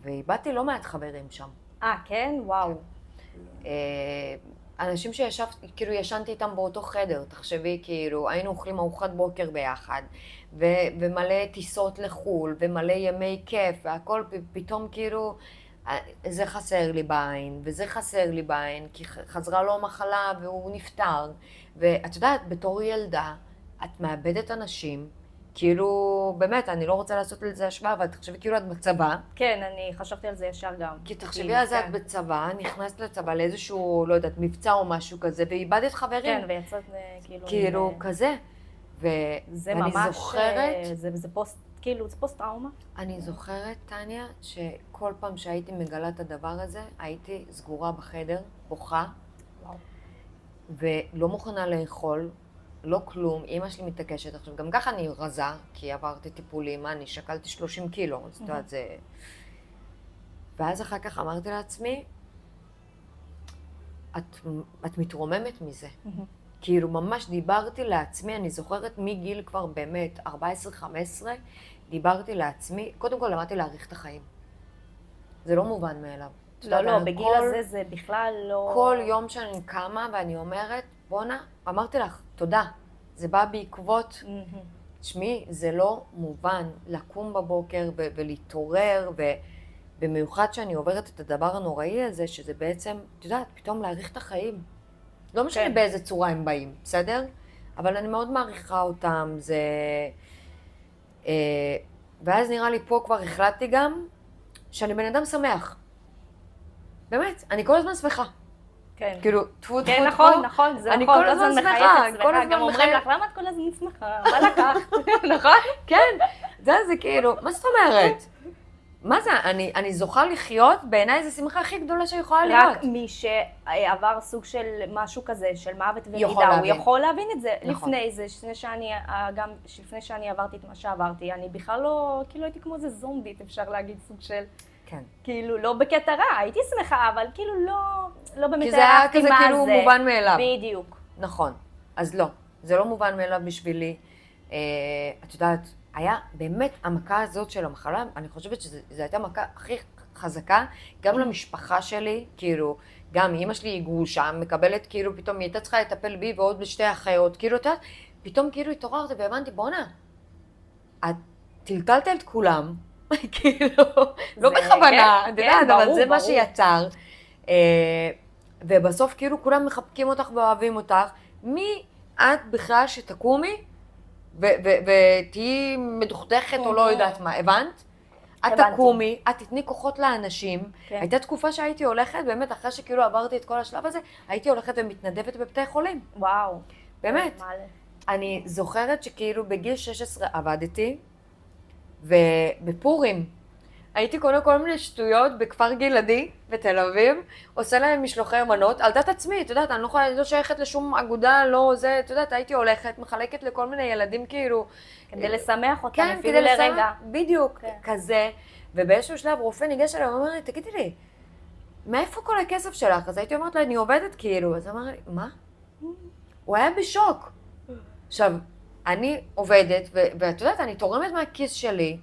ואיבדתי לא מעט חברים שם. כן? וואו. אנשים כאילו ישנתי איתם באותו חדר, תחשבי, כאילו, היינו אוכלים ארוחת בוקר ביחד, ומלא טיסות לחול, ומלא ימי כיף, והכל פתאום כאילו... זה חסר לי בעין, וזה חסר לי בעין, כי חזרה לו המחלה והוא נפטר. ואת יודעת, בתור ילדה, את מאבדת אנשים, כאילו, באמת, אני לא רוצה לעשות לזה השוואה, אבל תחשבי כאילו את בצבא. כן, אני חשבתי על זה ישר גם. כי תחשבי על זה, את בצבא, נכנסת לצבא לאיזשהו, לא יודעת, מבצע או משהו כזה, ואיבדת חברים. כן, ויצאת כאילו... כאילו, כזה. ואני זוכרת... זה פוסט... כאילו, זה פוסט-טראומה. אני זוכרת, טניה, שכל פעם שהייתי מגלה את הדבר הזה, הייתי סגורה בחדר, בוכה, ולא מוכנה לאכול, לא כלום, אמא שלי מתעקשת. עכשיו, גם ככה אני רזה, כי עברתי טיפולים, אני שקלתי 30 קילו, אז אתה יודעת, זה... ואז אחר כך אמרתי לעצמי, את מתרוממת מזה. כאילו, ממש דיברתי לעצמי, אני זוכרת מגיל כבר באמת 14-15, דיברתי לעצמי, קודם כל למדתי להעריך את החיים. זה לא מובן מאליו. לא, בגיל הזה זה בכלל לא... כל יום שאני קמה ואני אומרת, בונה, אמרתי לך, תודה. זה בא בעקבות, תשמעי, זה לא מובן לקום בבוקר ולהתעורר, ובמיוחד שאני עוברת את הדבר הנוראי הזה, שזה בעצם, את יודעת, פתאום להאריך את החיים. לא משנה באיזה צורה הם באים, בסדר? אבל אני מאוד מעריכה אותם, זה... ואז נראה לי פה כבר החלטתי גם, שאני בן אדם שמח. באמת, אני כל הזמן שמחה. כן. כאילו, טפו. כן, נכון, זה נכון. אני כל הזמן שמחה, כל הזמן גם אומרים לך, למה את כל הזמן שמחה? מה לקחת? נכון? כן, זה כאילו, מה זאת אומרת? מה זה? אני זוכה לחיות, בעיניי זו שמחה הכי גדולה שיכולה להיות. רק מי שעבר סוג של משהו כזה, של מוות ומידה, הוא יכול להבין את זה. לפני זה, לפני שאני עברתי את מה שעברתי, אני בכלל לא, כאילו הייתי כמו איזה זומבית, אפשר להגיד, סוג של... כן. כאילו, לא בקטע רע, הייתי שמחה, אבל כאילו לא באמת כי זה היה כזה כאילו מובן מאליו. בדיוק. נכון. אז לא, זה לא מובן מאליו בשבילי. את יודעת, היה באמת המכה הזאת של המחלה, אני חושבת שזו הייתה המכה הכי חזקה, גם למשפחה שלי, כאילו, גם אמא שלי היא גרושה, מקבלת כאילו, פתאום היא הייתה צריכה לטפל בי ועוד בשתי אחיות, כאילו, את יודעת, פתאום כאילו התעוררתי והבנתי, בונה, את טלטלת את כולם, כאילו, לא בכוונה, את יודעת, אבל זה מה שיצר. ובסוף כאילו כולם מחבקים אותך ואוהבים אותך. מי את בכלל שתקומי ותהיי מדוכדכת או לא יודעת מה, הבנת? את תקומי, את תתני כוחות לאנשים. הייתה תקופה שהייתי הולכת, באמת, אחרי שכאילו עברתי את כל השלב הזה, הייתי הולכת ומתנדבת בבתי חולים. וואו. באמת. אני זוכרת שכאילו בגיל 16 עבדתי, ובפורים הייתי קונה כל מיני שטויות בכפר גלעדי בתל אביב, עושה להם משלוחי מנות, על דעת עצמי, את יודעת, אני לא שייכת לשום אגודה, לא זה, את יודעת, הייתי הולכת, מחלקת לכל מיני ילדים כאילו... כדי לשמח אותם, אפילו לרגע. בדיוק, כזה, ובאיזשהו שלב רופא ניגש אליי ואומר לי, תגידי לי, מאיפה כל הכסף שלך? אז הייתי אומרת לה, אני עובדת כאילו, אז אמר לי, מה? הוא היה בשוק. עכשיו, אני עובדת, ואת יודעת, אני תורמת מהכיס שלי,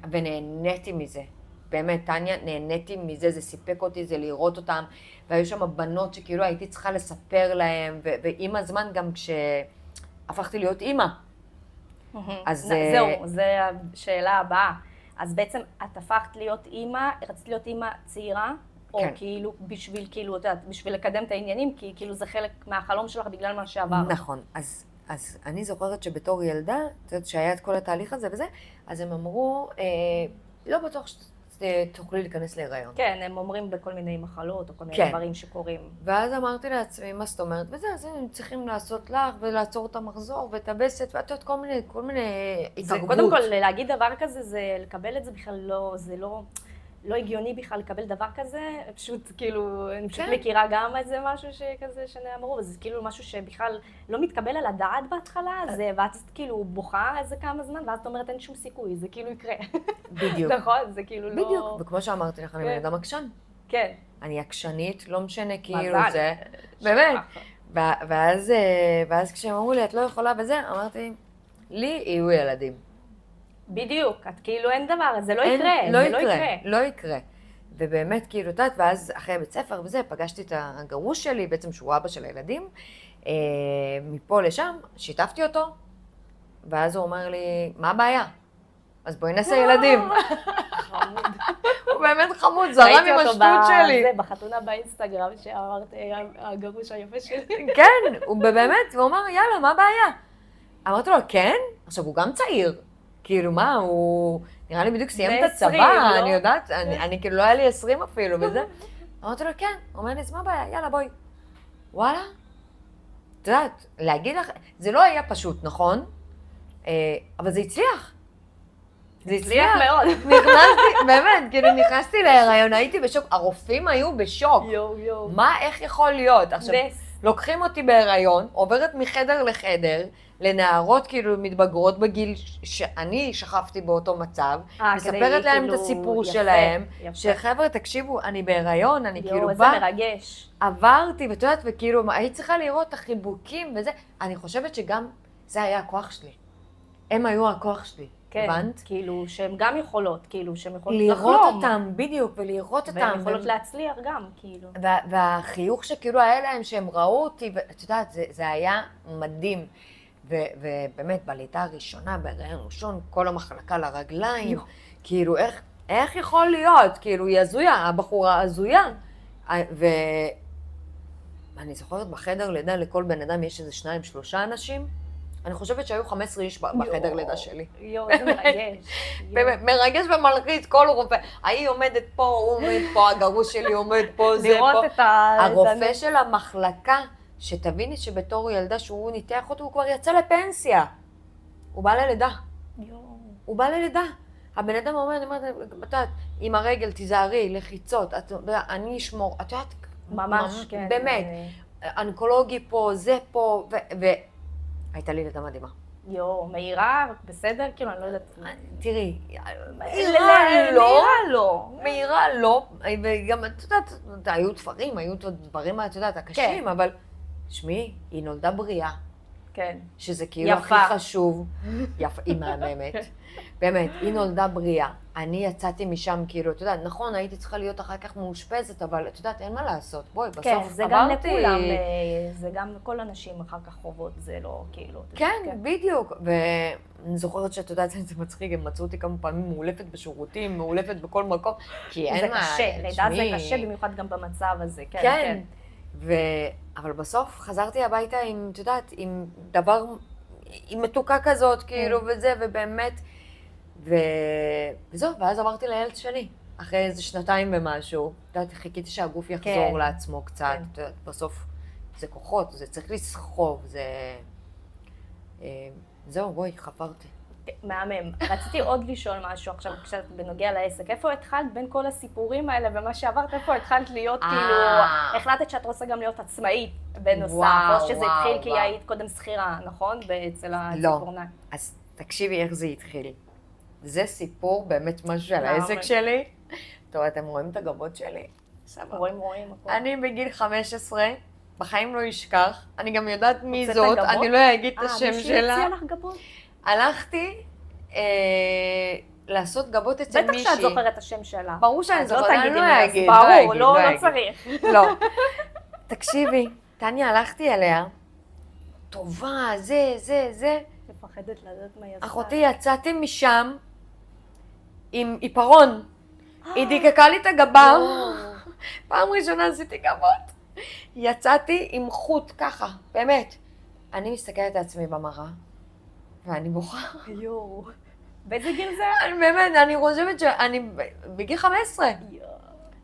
ונהניתי מזה. באמת, טניה, נהניתי מזה, זה סיפק אותי, זה לראות אותם, והיו שם בנות שכאילו הייתי צריכה לספר להם, ועם הזמן גם כשהפכתי להיות אימא. אז זהו, זו השאלה הבאה. אז בעצם את הפכת להיות אימא, רצית להיות אימא צעירה, או כאילו בשביל, כאילו, את יודעת, בשביל לקדם את העניינים, כי כאילו זה חלק מהחלום שלך בגלל מה שעבר. נכון, אז אני זוכרת שבתור ילדה, את יודעת, שהיה את כל התהליך הזה וזה, אז הם אמרו, לא בטוח שתוכלי להיכנס להיריון. כן, הם אומרים בכל מיני מחלות, או כל מיני דברים שקורים. ואז אמרתי לעצמי, מה זאת אומרת? וזה, אז הם צריכים לעשות לך, ולעצור את המחזור, ואת הבסת, ואת יודעת, כל מיני התערבות. קודם כל, להגיד דבר כזה, זה לקבל את זה בכלל לא, זה לא הגיוני בכלל לקבל דבר כזה, פשוט כאילו, אני פשוט מכירה גם איזה משהו שכזה שנאמרו, זה כאילו משהו שבכלל לא מתקבל על הדעת בהתחלה, ואת כאילו בוכה איזה כמה זמן, ואז את אומרת אין שום סיכוי, זה כאילו יקרה. בדיוק. נכון, זה כאילו לא... בדיוק, וכמו שאמרתי לך, אני בן אדם עקשן. כן. אני עקשנית, לא משנה כאילו זה, באמת. ואז כשהם אמרו לי, את לא יכולה בזה, אמרתי, לי יהיו ילדים. בדיוק, את כאילו אין דבר, זה לא יקרה, זה לא יקרה. לא יקרה. ובאמת, כאילו, תת, ואז אחרי בית ספר וזה, פגשתי את הגרוש שלי, בעצם שהוא אבא של הילדים, מפה לשם, שיתפתי אותו, ואז הוא אומר לי, מה הבעיה? אז בואי נעשה ילדים. חמוד. הוא באמת חמוד, זרם עם השטות שלי. ראיתי אותו בחתונה באינסטגרם שאמרת, הגרוש היפה שלי. כן, הוא באמת, הוא אמר, יאללה, מה הבעיה? אמרתי לו, כן? עכשיו, הוא גם צעיר. כאילו, מה, הוא נראה לי בדיוק סיים את הצבא, אני יודעת, אני כאילו לא היה לי 20 אפילו, וזה. אמרתי לו, כן. הוא אומר לי, אז מה הבעיה? יאללה, בואי. וואלה. את יודעת, להגיד לך, זה לא היה פשוט, נכון? אבל זה הצליח. זה הצליח מאוד. נכנסתי, באמת, כאילו נכנסתי להיריון, הייתי בשוק, הרופאים היו בשוק. יו. מה, איך יכול להיות? עכשיו, לוקחים אותי בהיריון, עוברת מחדר לחדר, לנערות כאילו מתבגרות בגיל שאני שכבתי באותו מצב, מספרת להם את הסיפור שלהם, שחבר'ה, תקשיבו, אני בהיריון, אני כאילו איזה מרגש. עברתי, ואת יודעת, וכאילו, היית צריכה לראות את החיבוקים וזה, אני חושבת שגם זה היה הכוח שלי. הם היו הכוח שלי. כן, הבנת? כאילו שהן גם יכולות, כאילו שהן יכולות לחלום. לראות אותם, בדיוק, ולראות אותם. והן יכולות להצליח גם, כאילו. והחיוך שכאילו היה להם, שהם ראו אותי, ואת יודעת, זה היה מדהים. ובאמת, בלידה הראשונה, בהיריון ראשון, כל המחלקה לרגליים, כאילו, איך יכול להיות? כאילו, היא הזויה, הבחורה הזויה. ואני זוכרת בחדר לידה, לכל בן אדם יש איזה 2-3 אנשים. אני חושבת שהיו 15 איש בחדר לידה שלי. זה מרגש. באמת, מרגש ומלחיץ, כל רופא. ההיא עומדת פה, הוא עומד פה, הגרוש שלי עומד פה, זה פה. לראות את הרופא של המחלקה, שתביני שבתור ילדה שהוא ניתח אותו, הוא כבר יצא לפנסיה. הוא בא ללידה. הוא בא ללידה. הבן אדם אומר, אני אומרת, את יודעת, עם הרגל תיזהרי, לחיצות, אני אשמור, את יודעת, ממש, כן. באמת, אונקולוגי פה, זה פה, והייתה לי לידה מדהימה. מהירה, בסדר? כאילו, אני לא יודעת. תראי, מהירה לא, וגם, את יודעת, היו דברים, את יודעת, הקשים, אבל, שמי, היא נולדה בריאה. כן. שזה כאילו הכי חשוב. יפה, היא מהממת. באמת, היא נולדה בריאה. אני יצאתי משם, כאילו, את יודעת, נכון, הייתי צריכה להיות אחר כך מאושפזת, אבל את יודעת, אין מה לעשות. בואי, בסוף עברתי... כן, זה גם לכולם, זה גם כל הנשים אחר כך חוות, זה לא, כאילו... כן, בדיוק. ואני זוכרת שאת יודעת, זה מצחיק, הם מצאו אותי כמה פעמים מאולפת בשירותים, מאולפת בכל מקום, כי אין מה... זה קשה, לידה זה קשה, במיוחד גם במצב הזה, כן, כן. אבל בסוף חזרתי הביתה עם, את יודעת, עם דבר, עם מתוקה כזאת, כאילו, וזה, ובאמת, וזהו, ואז אמרתי לילד שלי, אחרי איזה 2 ומשהו, את יודעת, חיכיתי שהגוף יחזור לעצמו קצת, את יודעת, בסוף זה כוחות, זה צריך לסחוב, זה... זהו, בואי, חפרתי. מהמם. רציתי עוד לשאול משהו עכשיו, כשאת בנוגע לעסק. איפה התחלת בין כל הסיפורים האלה ומה שעברת, איפה התחלת להיות כאילו, החלטת שאת רוצה גם להיות עצמאית בנוסף, או שזה התחיל כי היית קודם שכירה, נכון? אצל הציפורניים. לא. אז תקשיבי איך זה התחיל. זה סיפור באמת משהו של העסק שלי. טוב, אתם רואים את הגבות שלי? סבבה. רואים. אני בגיל 15, בחיים לא אשכח. אני גם יודעת מי זאת, אני לא אגיד את השם שלה. מישהי הציעה לך גבות? הלכתי לעשות גבות אצל מישהי. בטח שאת זוכרת את השם שלה. ברור שאני זוכרת, אני לא אגיד. ברור, לא צריך. לא. תקשיבי, טניה, הלכתי אליה, טובה, זה. מפחדת לדעת מה יצא. אחותי, יצאתי משם עם עיפרון. היא דיקקה לי את הגבה. פעם ראשונה עשיתי גבות. יצאתי עם חוט ככה, באמת. אני מסתכלת על עצמי במראה. ואני בוכה. באיזה גיל זה? באמת, אני חושבת שאני בגיל 15.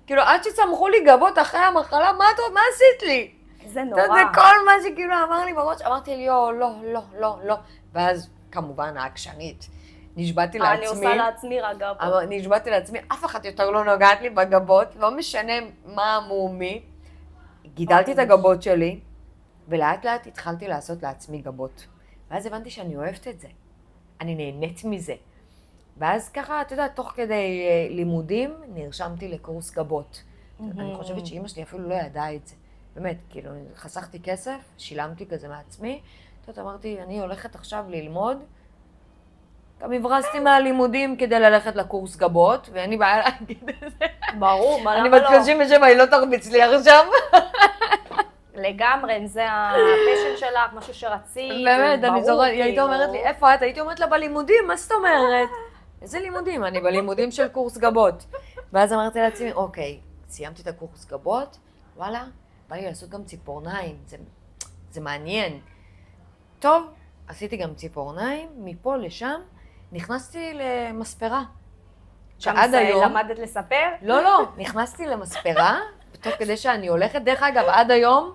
כאילו, עד שצמחו לי גבות אחרי המחלה, מה עשית לי? זה נורא. זה כל מה שכאילו אמר לי בראש, אמרתי לי, לא. ואז, כמובן, העקשנית, נשבעתי לעצמי. אני עושה לעצמי רק גבות. נשבעתי לעצמי, אף אחד יותר לא נוגעת לי בגבות, לא משנה מה אמומי. גידלתי את הגבות שלי, ולאט לאט התחלתי לעשות לעצמי גבות. ואז הבנתי שאני אוהבת את זה. אני נהנית מזה. ואז ככה, אתה יודע, תוך כדי לימודים, נרשמתי לקורס גבות. אני חושבת שאמא שלי אפילו לא ידעה את זה. באמת, כאילו, חסכתי כסף, שילמתי כזה מעצמי. אמרתי, אני הולכת עכשיו ללמוד. גם הברזתי מהלימודים כדי ללכת לקורס גבות, ואין לי בעיה להגיד את זה. ברור, מה למה לא? אני בת 37, היא לא תרביץ לי עכשיו. לגמרי, אם זה הפשן שלך, משהו שרצית, באמת, אני זוכרת, היא הייתה אומרת לי, איפה את? הייתי אומרת לה, בלימודים, מה זאת אומרת? איזה לימודים? אני בלימודים של קורס גבות. ואז אמרתי לעצמי, אוקיי, סיימתי את הקורס גבות, וואלה, בא לי לעשות גם ציפורניים, זה מעניין. טוב, עשיתי גם ציפורניים, מפה לשם, נכנסתי למספרה. שעד היום... למדת לספר? לא, נכנסתי למספרה, בתוך כדי שאני הולכת. דרך אגב, עד היום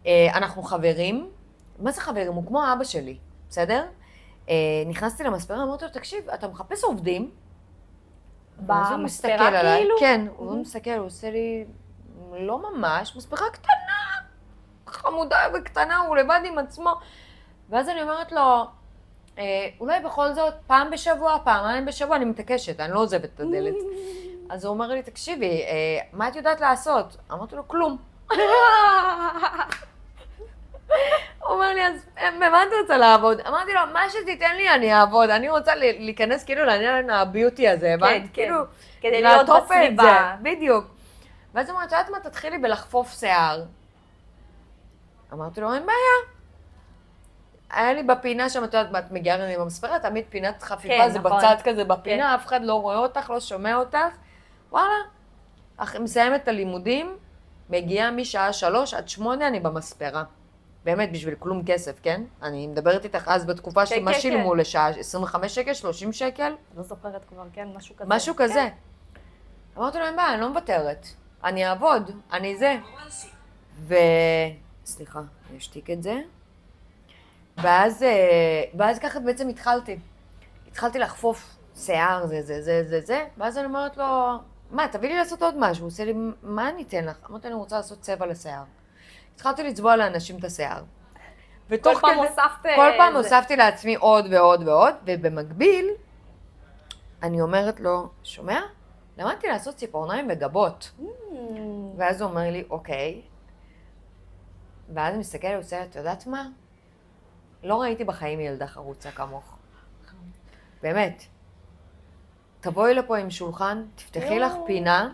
אנחנו חברים. מה זה חברים? הוא כמו אבא שלי, בסדר? נכנסתי למספרה, אמרתי לו, תקשיב, אתה מחפש עובדים? במספרה כאילו? כן, הוא מסתכל, הוא עושה לי, לא ממש, מספרה קטנה, חמודה וקטנה, הוא לבד עם עצמו. ואז אני אומרת לו, אולי בכל זאת, פעם בשבוע, פעמיים בשבוע, אני מתעקשת, אני לא עוזבת את הדלת. אז הוא אומר לי, תקשיבי, מה את יודעת לעשות? אמרתי לו, כלום. הוא אומר לי, אז במה אתה רוצה לעבוד? אמרתי לו, מה שתיתן לי אני אעבוד, אני רוצה להיכנס כאילו לעניין הביוטי הזה, כן, כאילו, כדי להיות בסביבה. בדיוק. ואז הוא אומר, את יודעת מה, תתחילי בלחפוף שיער. אמרתי לו, אין בעיה. היה לי בפינה שם, את יודעת, את מגיעה לי במספרה, תמיד פינת חפיפה, זה בצד כזה בפינה, אף אחד לא רואה אותך, לא שומע אותך. וואלה, מסיימת את הלימודים, מגיעה משעה 3 עד 8, אני במספרה. באמת, בשביל כלום כסף, כן? אני מדברת איתך אז בתקופה שמה שילמו לשעה, 25 שקל, 30 שקל? לא זוכרת כבר, כן, משהו כזה. משהו כזה. אמרתי לו, אין בעיה, אני לא מוותרת. אני אעבוד, אני זה. סליחה, אני אשתיק את זה. ואז ככה בעצם התחלתי לחפוף שיער, זה, ואז אני אומרת לו, מה, תביא לי לעשות עוד משהו. הוא עושה לי, מה אני אתן לך? אמרתי, אני רוצה לעשות צבע לשיער. התחלתי לצבוע לאנשים את השיער. כל פעם הוספת... כל פעם הוספתי לעצמי עוד ועוד ועוד, ובמקביל, אני אומרת לו, שומע? למדתי לעשות ציפורניים וגבות. ואז הוא אומר לי, אוקיי. ואז אני מסתכל, הוא עושה, את יודעת מה? לא ראיתי בחיים ילדה חרוצה כמוך. באמת. תבואי לפה עם שולחן, תפתחי לך פינה,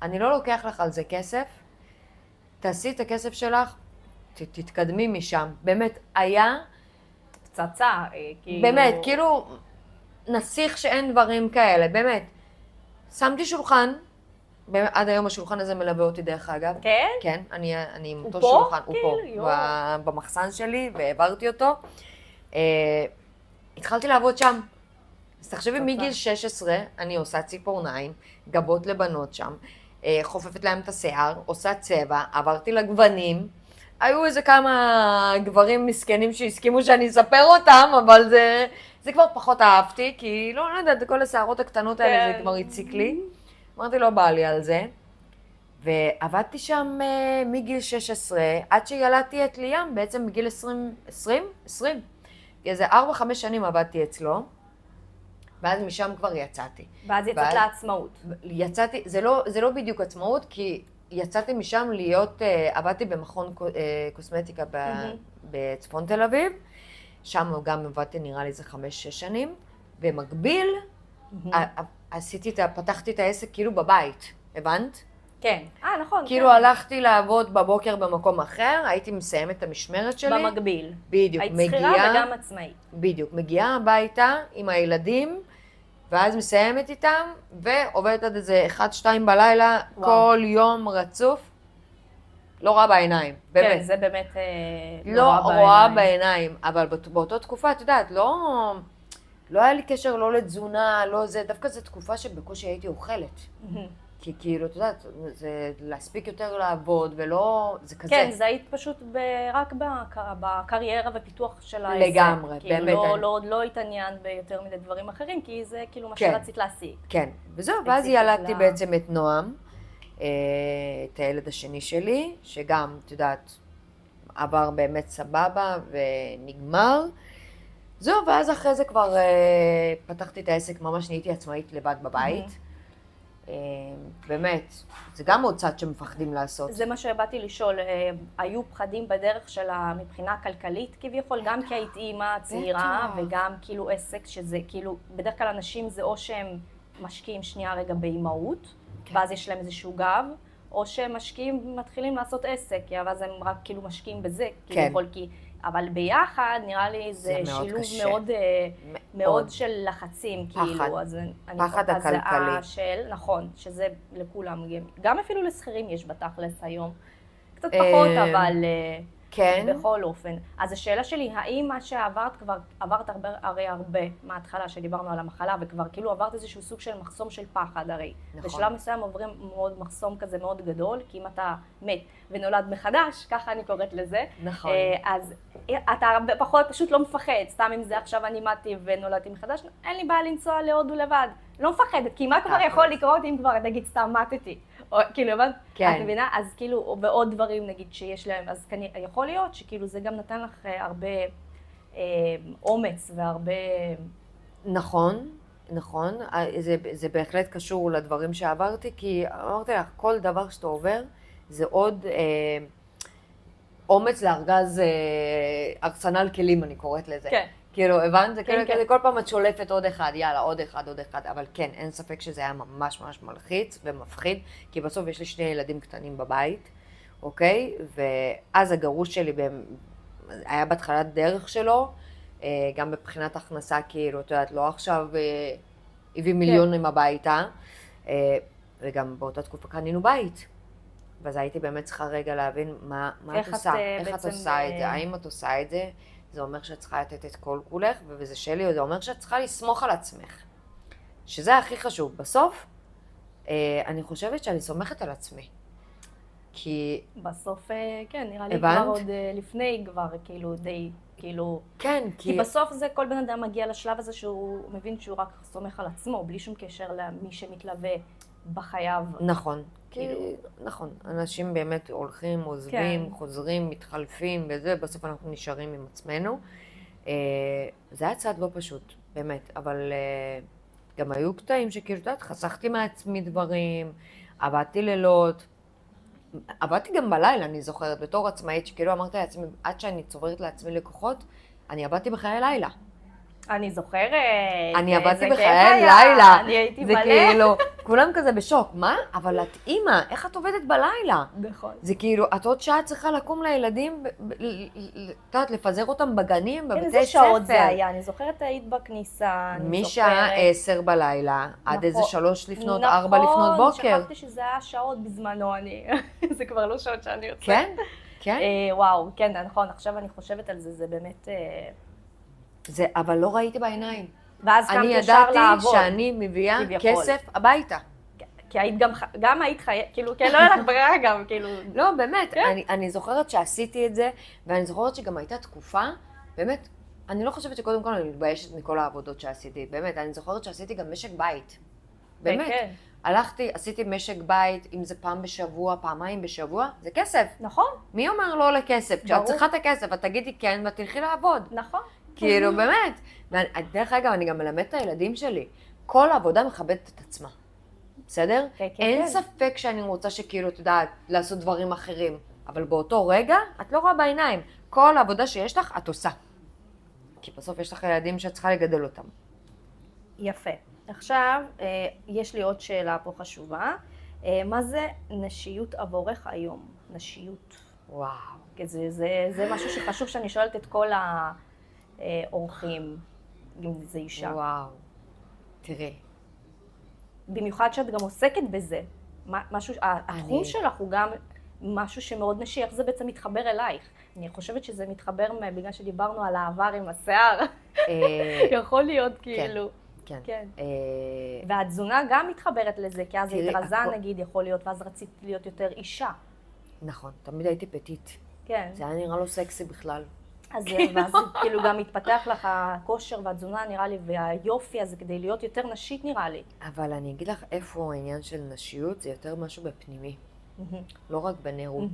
אני לא לוקח לך על זה כסף, תעשי את הכסף שלך, תתקדמי משם. באמת, היה... פצצה, כאילו... באמת, כאילו, נסיך שאין דברים כאלה, באמת. שמתי שולחן, עד היום השולחן הזה מלווה אותי דרך אגב. כן? כן, אני עם אותו פה? שולחן, הוא כאילו, פה, במחסן שלי, והעברתי אותו. התחלתי לעבוד שם. אז תחשבי, מגיל 16 אני עושה ציפורניים, גבות לבנות שם, חופפת להם את השיער, עושה צבע, עברתי לגוונים, היו איזה כמה גברים מסכנים שהסכימו שאני אספר אותם, אבל זה כבר פחות אהבתי, כי לא יודעת, כל השערות הקטנות האלה זה כבר הציק לי. אמרתי, לא בא לי על זה. ועבדתי שם מגיל 16, עד שילדתי את ליאם, בעצם בגיל 20. איזה 4-5 שנים עבדתי אצלו. ואז משם כבר יצאתי. ואז יצאת לעצמאות. יצאתי, זה לא בדיוק עצמאות, כי יצאתי משם להיות, עבדתי במכון קוסמטיקה בצפון תל אביב, שם גם עבדתי נראה לי זה 5-6 שנים, במקביל פתחתי את העסק כאילו בבית, הבנת? כן, נכון. כאילו הלכתי לעבוד בבוקר במקום אחר, הייתי מסיימת את המשמרת שלי. במקביל. בדיוק, היית שכירה וגם עצמאית. בדיוק, מגיעה הביתה עם הילדים, ואז מסיימת איתם, ועובדת עד איזה 1-2 בלילה, כל יום רצוף. לא רואה בעיניים, באמת. כן, זה באמת לא רואה בעיניים, אבל באותה תקופה, את יודעת, לא היה לי קשר לא לתזונה, לא זה, דווקא זו תקופה שבקושי הייתי אוכלת. כי כאילו, את יודעת, זה להספיק יותר לעבוד, ולא, זה כזה. כן, זה היית פשוט רק בקריירה ופיתוח של העסק. לגמרי, באמת. לא התעניינת ביותר מדי דברים אחרים, כי זה כאילו מה שרצית להשיג. כן, וזהו, ואז ילדתי בעצם את נועם, את הילד השני שלי, שגם, את יודעת, עבר באמת סבבה ונגמר. זהו, ואז אחרי זה כבר פתחתי את העסק, ממש נהייתי עצמאית לבד בבית. באמת, זה גם עוד צד שמפחדים לעשות. זה מה שבאתי לשאול, היו פחדים בדרך שלה מבחינה כלכלית כביכול, גם כי הייתי אימא צעירה וגם כאילו עסק, שזה כאילו, בדרך כלל אנשים זה או שהם משקיעים שנייה רגע באימהות, ואז יש להם איזשהו גב, או שהם משקיעים, מתחילים לעשות עסק, ואז הם רק כאילו משקיעים בזה, כביכול, אבל ביחד נראה לי זה שילוב מאוד של לחצים, כאילו, אז פחד הכלכלי. נכון, שזה לכולם, גם אפילו לשכירים יש בתכלס היום, קצת פחות, אבל בכל אופן. אז השאלה שלי, האם מה שעברת כבר, עברת הרי הרבה מההתחלה שדיברנו על המחלה, וכבר כאילו עברת איזשהו סוג של מחסום של פחד הרי. בשלב מסוים עוברים מאוד מחסום כזה מאוד גדול, כי אם אתה מת ונולד מחדש, ככה אני קוראת לזה. נכון. אז אתה פחות פשוט לא מפחד, סתם אם זה עכשיו אני מתי ונולדתי מחדש, אין לי בעיה לנסוע להודו לבד. לא מפחדת, כי מה כבר יכול לקרות אם כבר נגיד סתם מתתי? כאילו, אבל את מבינה? אז כאילו, ועוד דברים נגיד שיש להם, אז יכול להיות שכאילו זה גם נתן לך הרבה אומץ והרבה... נכון, נכון. זה בהחלט קשור לדברים שעברתי, כי אמרתי לך, כל דבר שאתה עובר זה אומץ לארגז ארסנל כלים, אני קוראת לזה. כן. כאילו, הבנת? זה כן, כן. כל פעם את שולפת עוד אחד, יאללה, עוד אחד, אבל כן, אין ספק שזה היה ממש ממש מלחיץ ומפחיד, כי בסוף יש לי 2 ילדים קטנים בבית, אוקיי? ואז הגרוש שלי היה בהתחלת דרך שלו, גם מבחינת הכנסה, כאילו, את יודעת, לא עכשיו הביא מיליונים הביתה, וגם באותה תקופה קנינו בית. ואז הייתי באמת צריכה רגע להבין מה את עושה, איך את עושה את זה, האם את עושה את זה, זה אומר שאת צריכה לתת את כל כולך, וזה שלי, זה אומר שאת צריכה לסמוך על עצמך. שזה הכי חשוב. בסוף, אני חושבת שאני סומכת על עצמי. כי... בסוף, כן, נראה לי כבר עוד לפני כבר, כאילו, די, כאילו... כן, כי בסוף זה, כל בן אדם מגיע לשלב הזה שהוא מבין שהוא רק סומך על עצמו, בלי שום קשר למי שמתלווה בחייו. נכון. נכון, אנשים באמת הולכים, עוזבים, חוזרים, מתחלפים וזה, בסוף אנחנו נשארים עם עצמנו. זה היה צעד לא פשוט, באמת, אבל גם היו קטעים שכאילו, את יודעת, חסכתי מעצמי דברים, עבדתי לילות, עבדתי גם בלילה, אני זוכרת, בתור עצמאית, שכאילו אמרתי לעצמי, עד שאני צוברת לעצמי לקוחות, אני עבדתי בחיי לילה. אני זוכרת, אני עבדתי בחיי לילה, אני הייתי זה מלא. כאילו, כולם כזה בשוק, מה? אבל את אימא, איך את עובדת בלילה? נכון. זה כאילו, את עוד שעה צריכה לקום לילדים, את יודעת, לפזר אותם בגנים, בבתי ספר. איזה שעות זה היה? אני זוכרת היית בכניסה, משעה 10 בלילה, עד איזה 3 לפנות, 4 לפנות בוקר. נכון, שכחתי שזה היה שעות בזמנו, זה כבר לא שעות שאני יוצאת. כן, כן. וואו, כן, נכון, עכשיו אני חושבת על זה, זה באמת... זה, אבל לא ראיתי בעיניים. ואז קמת ישר לעבוד. אני ידעתי שאני מביאה כסף הביתה. כי היית גם היית חייבת, כאילו, כן, לא היה לך ברירה גם, כאילו... לא, באמת, אני זוכרת שעשיתי את זה, ואני זוכרת שגם הייתה תקופה, באמת, אני לא חושבת שקודם כל אני מתביישת מכל העבודות שעשיתי, באמת, אני זוכרת שעשיתי גם משק בית. באמת. הלכתי, עשיתי משק בית, אם זה פעם בשבוע, פעמיים בשבוע, זה כסף. נכון. מי אומר לא לכסף? כשאת צריכה את הכסף, את תגידי כן, ואת תלכי לעבוד. נכון. כאילו, באמת. דרך אגב, אני גם מלמדת את הילדים שלי. כל העבודה מכבדת את עצמה. בסדר? אין ספק שאני רוצה שכאילו, את יודעת, לעשות דברים אחרים. אבל באותו רגע, את לא רואה בעיניים. כל העבודה שיש לך, את עושה. כי בסוף יש לך ילדים שאת צריכה לגדל אותם. יפה. עכשיו, יש לי עוד שאלה פה חשובה. מה זה נשיות עבורך היום? נשיות. וואו. זה משהו שחשוב שאני שואלת את כל האורחים, אם זה אישה. וואו. תראי. במיוחד שאת גם עוסקת בזה. התחום שלך הוא גם משהו שמאוד נשי. איך זה בעצם מתחבר אלייך? אני חושבת שזה מתחבר בגלל שדיברנו על העבר עם השיער. יכול להיות כאילו. כן. כן. והתזונה גם מתחברת לזה, כי אז היית רזה נגיד, יכול להיות, ואז רצית להיות יותר אישה. נכון, תמיד הייתי פטית. כן. זה היה נראה לו סקסי בכלל. אז ואז כאילו גם מתפתח לך הכושר והתזונה נראה לי, והיופי הזה כדי להיות יותר נשית נראה לי. אבל אני אגיד לך איפה העניין של נשיות, זה יותר משהו בפנימי. לא רק בנראות.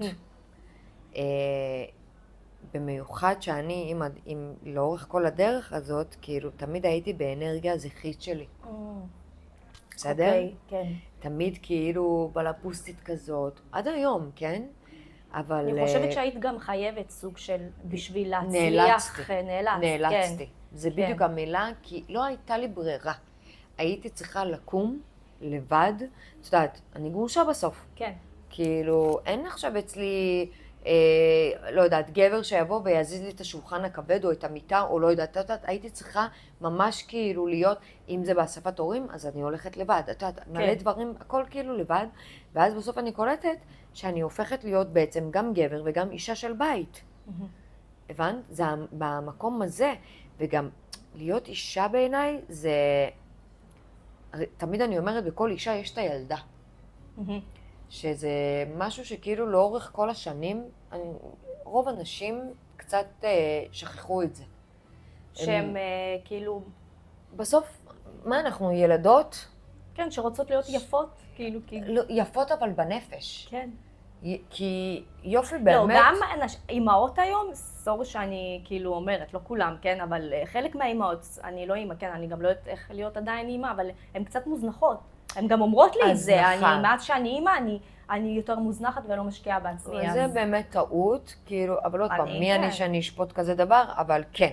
במיוחד שאני, עם לאורך כל הדרך הזאת, כאילו, תמיד הייתי באנרגיה הזכרית שלי. בסדר? אוקיי, כן. תמיד כאילו בלפוסטית כזאת, עד היום, כן? אבל... אני חושבת שהיית גם חייבת סוג של, בשביל להצליח, נאלצתי. זה בדיוק המילה, כי לא הייתה לי ברירה. הייתי צריכה לקום לבד, את יודעת, אני גרושה בסוף. כן. כאילו, אין עכשיו אצלי... לא יודעת, גבר שיבוא ויזיז לי את השולחן הכבד או את המיטה או לא יודעת, הייתי צריכה ממש כאילו להיות, אם זה באספת הורים, אז אני הולכת לבד, את יודעת, מלא דברים, הכל כאילו לבד, ואז בסוף אני קולטת שאני הופכת להיות בעצם גם גבר וגם אישה של בית. הבנת? זה במקום הזה, וגם להיות אישה בעיניי זה, תמיד אני אומרת, בכל אישה יש את הילדה. שזה משהו שכאילו לאורך כל השנים, רוב הנשים קצת שכחו את זה. שהם כאילו... בסוף, מה אנחנו, ילדות? כן, שרוצות להיות יפות, כאילו... לא, יפות אבל בנפש. כן. כי יופי באמת... לא, גם אימהות היום, סורי שאני כאילו אומרת, לא כולם, כן, אבל חלק מהאימהות, אני לא אימא, כן, אני גם לא יודעת איך להיות עדיין אימא, אבל הן קצת מוזנחות. הן גם אומרות לי את זה, נכון. מאז שאני אימא, אני יותר מוזנחת ולא משקיעה בעצמי. זה באמת טעות, כאילו, אבל עוד פעם, מי כן. אני שאני אשפוט כזה דבר, אבל כן.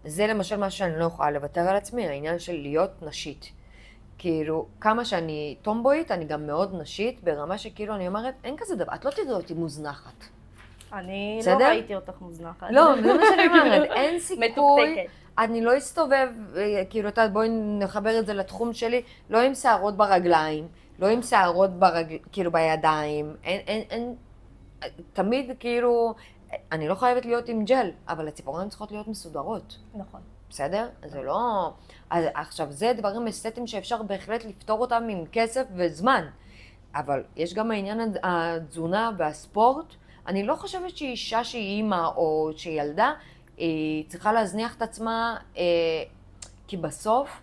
זה למשל מה שאני לא יכולה לוותר על עצמי, העניין של להיות נשית. כאילו, כמה שאני טומבוית, אני גם מאוד נשית, ברמה שכאילו אני אומרת, אין כזה דבר, את לא תראי אותי מוזנחת. אני בסדר? לא ראיתי אותך מוזנחת. לא, זה מה שאני אומרת, אין סיכוי, מתוקתקת. אני לא אסתובב, כאילו, בואי נחבר את זה לתחום שלי, לא עם שערות ברגליים, לא עם שערות כאילו בידיים, אין, תמיד כאילו, אני לא חייבת להיות עם ג'ל, אבל הציפורניים צריכות להיות מסודרות. נכון. בסדר? זה לא... אז עכשיו, זה דברים אסתטיים שאפשר בהחלט לפתור אותם עם כסף וזמן. אבל יש גם העניין התזונה והספורט. אני לא חושבת שאישה שהיא אימא או שהיא ילדה, היא צריכה להזניח את עצמה, כי בסוף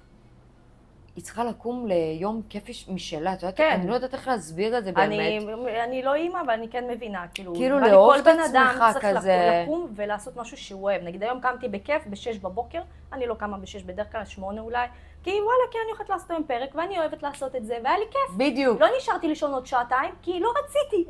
היא צריכה לקום ליום כיפי משלה. את יודעת, כן. אני לא יודעת איך להסביר את זה באמת. אני לא אימא, אבל אני כן מבינה. כאילו לאהוב את עצמך כל בן אדם צריך לקום ולעשות משהו שהוא אוהב. נגיד היום קמתי בכיף ב-6 בבוקר, אני לא קמה ב-6 בדרך כלל, 8 אולי, כי וואלה, כי אני הולכת לעשות היום פרק ואני אוהבת לעשות את זה, והיה לי כיף. בדיוק. לא נשארתי לישון עוד שעתיים, כי לא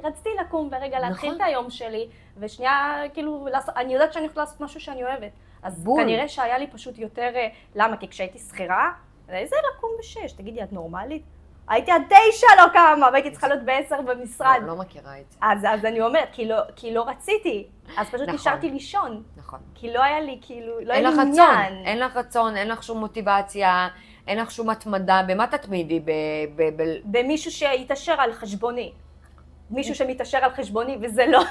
רציתי לקום ורגע להתחיל את היום שלי, ושנייה, כאילו, אני יודעת שאני הולכת לעשות משהו שאני אוהבת. אז כנראה שהיה לי פשוט יותר, למה? כי כשהייתי שכירה, זה לקום ב-6, תגידי, את נורמלית? הייתי עד 9 לא קמה, והייתי צריכה להיות ב-10 במשרד. לא מכירה את זה. אז אני אומרת, כי לא רציתי, אז פשוט נשארתי לישון. נכון. כי לא היה לי, כאילו, לא היה לי עניין. אין לך רצון, אין לך שום מוטיבציה, אין לך שום התמדה. במה תתמידי? במישהו שיתאשר על חשבוני. מישהו שמתאשר על חשבוני, וזה לא...